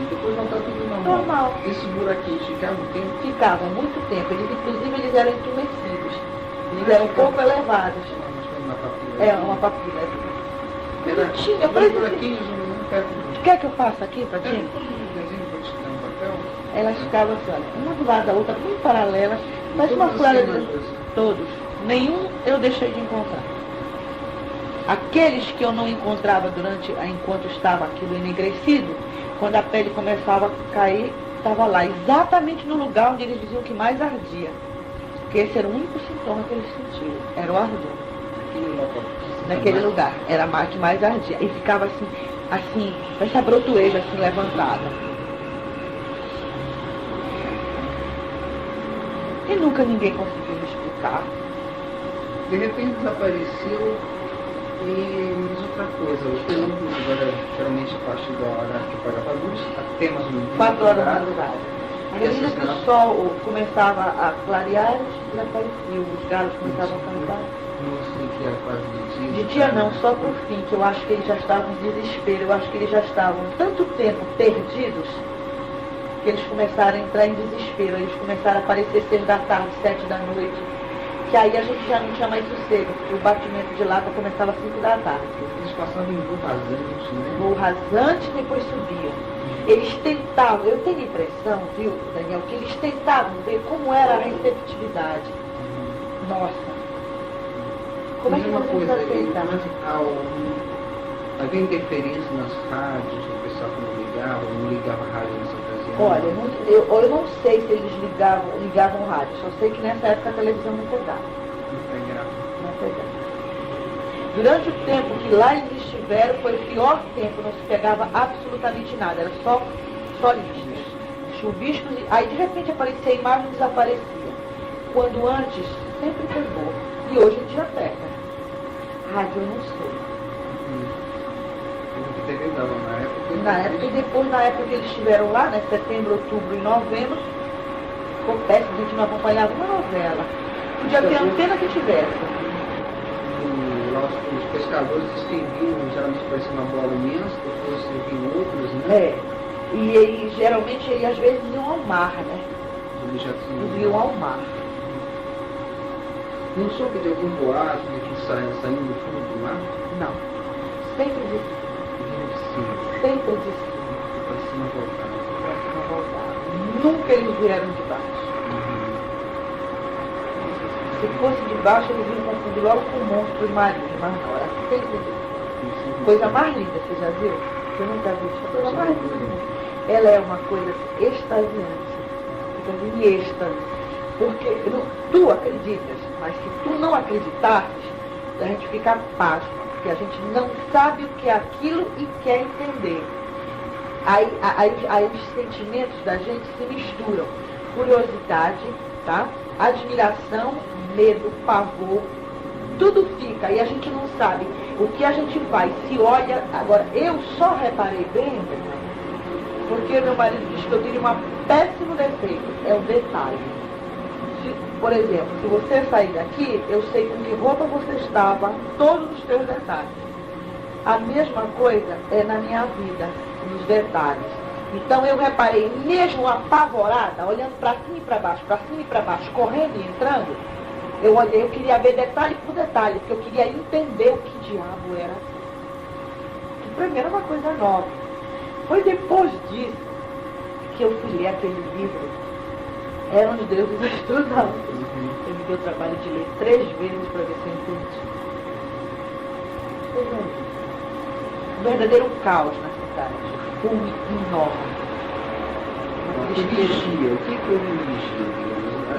Depois não está tudo normal. Esses buraquinhos ficavam tempo? Ficavam muito tempo. Inclusive eles eram entumecidos. Eles eram um pouco elevados. Uma papila. Tinha, buraquinhos, quer que eu faça aqui para ti? Elas ficavam assim, olha, uma do lado da outra, bem paralelas, mas uma furada de todos. Nenhum eu deixei de encontrar. Aqueles que eu não encontrava enquanto estava aquilo enegrecido, quando a pele começava a cair, estava lá, exatamente no lugar onde eles diziam que mais ardia. Porque esse era o único sintoma que eles sentiam, era o ardor. Naquele lugar, era a que mais ardia. E ficava assim, essa brotoeja assim levantada. E nunca ninguém conseguiu me explicar. De repente desapareceu e diz outra coisa. O período agora, geralmente a partir da hora que pagava a luz, até mais ou menos 4 horas da madrugada. À medida que o sol começava a clarear, desaparecia. Os galos começavam a cantar. Não sei que era quase de dia. De dia não, só pro fim, que eu acho que eles já estavam em desespero. Eu acho que eles já estavam tanto tempo perdidos que eles começaram a entrar em desespero. Eles começaram a aparecer 6 da tarde, 7 da noite. Que aí a gente já não tinha mais sossego, porque o batimento de lata começava às 5 da tarde. Eles passavam em voo rasante, né? Voo rasante, depois subiam. Eles tentavam, eu tenho a impressão, viu, Daniel, que eles tentavam ver como era a receptividade. Nossa. Como é que uma vocês aceitavam? Havia interferência nas rádios, o pessoal que não ligava a rádio nessa ocasião? Olha, eu não sei se eles ligavam rádio, só sei que nessa época a televisão não pegava. Não pegava. Durante o tempo que lá eles estiveram, foi o pior tempo, não se pegava absolutamente nada, era só listas. chuviscos, aí de repente aparecia a imagem e desaparecia. Quando antes sempre foi boa. E hoje em dia pega. Rádio eu não sei. Porque TV dava na época. Na época e depois, na época que eles estiveram lá, né, setembro, outubro e novembro, ficou péssimo, a gente não acompanhava uma novela. Podia ter antena que tivesse. Os pescadores estendiam, geralmente parecia uma bola imensa, depois serviam outros, né? E geralmente às vezes iam ao mar, né? Eles já tinham. Eles iam ao mar. Não soube de algum boato de que saindo do fundo do mar? Não. Sempre de Vindo de cima, sempre de cima. para cima voltar. Pra cima voltar. Nunca eles vieram de baixo. Se fosse de baixo, eles iam confundir logo com monstros marinhos, mas não, era sempre de cima. Coisa mais linda, você já viu? Você nunca viu? Essa coisa mais linda do mundo. Ela é uma coisa extasiante. Fica em êxtase. Porque tu acreditas, mas se tu não acreditasses, a gente fica pasmo, porque a gente não sabe o que é aquilo e quer entender. Aí os sentimentos da gente se misturam. Curiosidade, tá? Admiração, medo, pavor, tudo fica e a gente não sabe o que a gente faz. Se olha, agora eu só reparei bem, porque meu marido diz que eu tenho um péssimo defeito, é o detalhe. Por exemplo, se você sair daqui, eu sei com que roupa você estava, todos os teus detalhes. A mesma coisa é na minha vida, nos detalhes. Então eu reparei, mesmo apavorada, olhando para cima e para baixo, correndo e entrando, eu olhei, eu queria ver detalhe por detalhe, porque eu queria entender o que diabo era. Que para mim era uma coisa nova. Foi depois disso que eu fui ler aquele livro, Eram os Deuses Astronautas. Eu me deu o trabalho de ler 3 vezes para ver se eu entendi. Um verdadeiro caos na cidade. Fume enorme. Que vigia? O que ele vigia?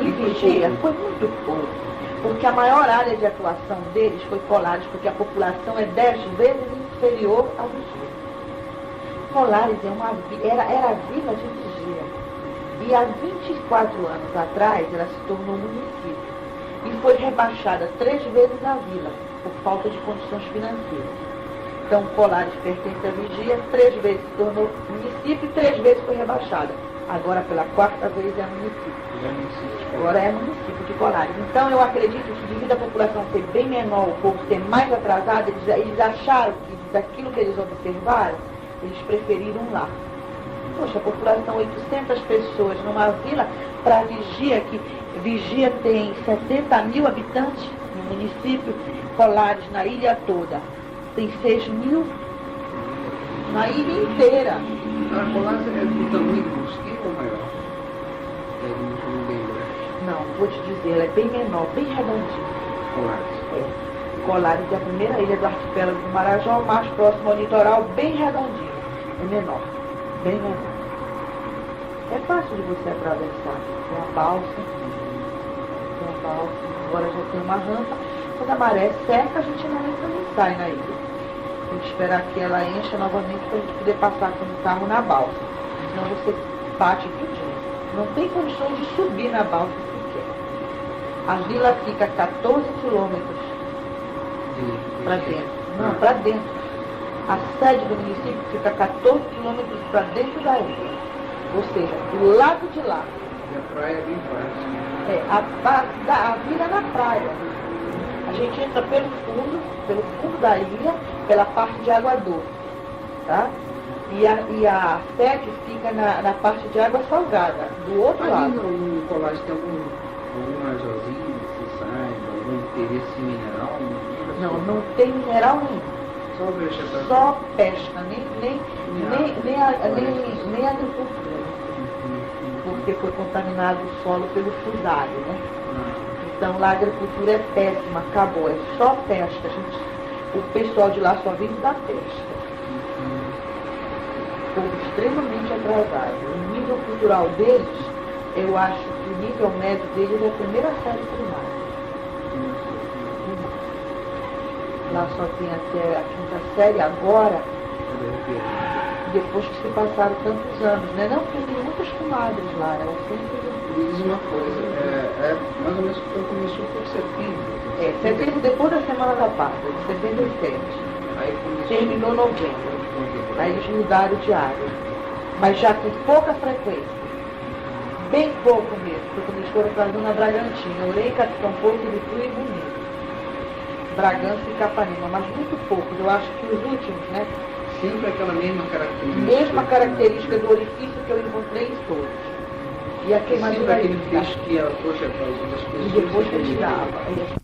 E vigia foi muito pouco, porque a maior área de atuação deles foi Colares, porque a população é 10 vezes inferior ao Sul. Colares era a vila de vigia. E há 24 anos atrás ela se tornou município. E foi rebaixada 3 vezes a vila, por falta de condições financeiras. Então, Colares pertence à vigia, 3 vezes se tornou município e 3 vezes foi rebaixada. Agora, pela 4ª vez, é município. Agora é município de Colares. Então, eu acredito que, devido à população ser bem menor, o povo ser mais atrasado, eles acharam que, daquilo que eles observaram, eles preferiram lá. Poxa, a população, 800 pessoas numa vila, para Vigia, que Vigia tem 70 mil habitantes no município, Colares na ilha toda tem 6 mil, na ilha inteira. A Colares é do tamanho do Mosquito ou maior? Não lembro. Não, vou te dizer, ela é bem menor, bem redondinha. Colares. Colares é a primeira ilha do arquipélago do Marajó, mais próximo ao litoral, bem redondinho. É menor, bem menor. É fácil de você atravessar. Tem uma balsa, agora já tem uma rampa. Quando a maré seca, a gente não entra nem sai na ilha. Tem que esperar que ela encha novamente para a gente poder passar com o carro na balsa. Senão você bate tudinho. Não tem condições de subir na balsa sequer. A vila fica 14 quilômetros para dentro. Não, para dentro. A sede do município fica 14 quilômetros para dentro da ilha. Ou seja, do lado de lá. E a praia é bem próxima. A vila na praia. A gente entra pelo fundo da ilha, pela parte de água doce. Tá? E a sede fica na parte de água salgada, do outro lado. No Colares tem algum arzozinho, você sabe, algum interesse mineral? Não tem mineral nenhum. Só vegetação. Só pesca, nem agricultura. Porque foi contaminado o solo pelo fusário, né? Então lá a agricultura é péssima, acabou, é só pesca. O pessoal de lá só vive da pesca. Povo extremamente atrasado. O nível cultural deles, eu acho que o nível médio deles é a primeira série primária. Lá só tem até a 5ª série agora. depois que se passaram tantos anos, né? Não, porque tem muitas comadres lá, ela sempre... Me diz uma coisa, mais ou menos quando começou por setembro. Setembro depois da Semana da Pátria, de 77. Aí começou... Terminou novembro. Aí eles mudaram de área. Mas já com pouca frequência. Bem pouco mesmo, porque eles foram para a Zona Bragantina, Orei, Capitão Porto, Itu e Bonito. Bragança e Capanema, mas muito pouco. Eu acho que os últimos, né? Sempre aquela mesma característica. Mesma característica do orifício que eu encontrei em todos. E a queimadura sempre aquele peixe que ela trouxe para as pessoas. e depois retirava.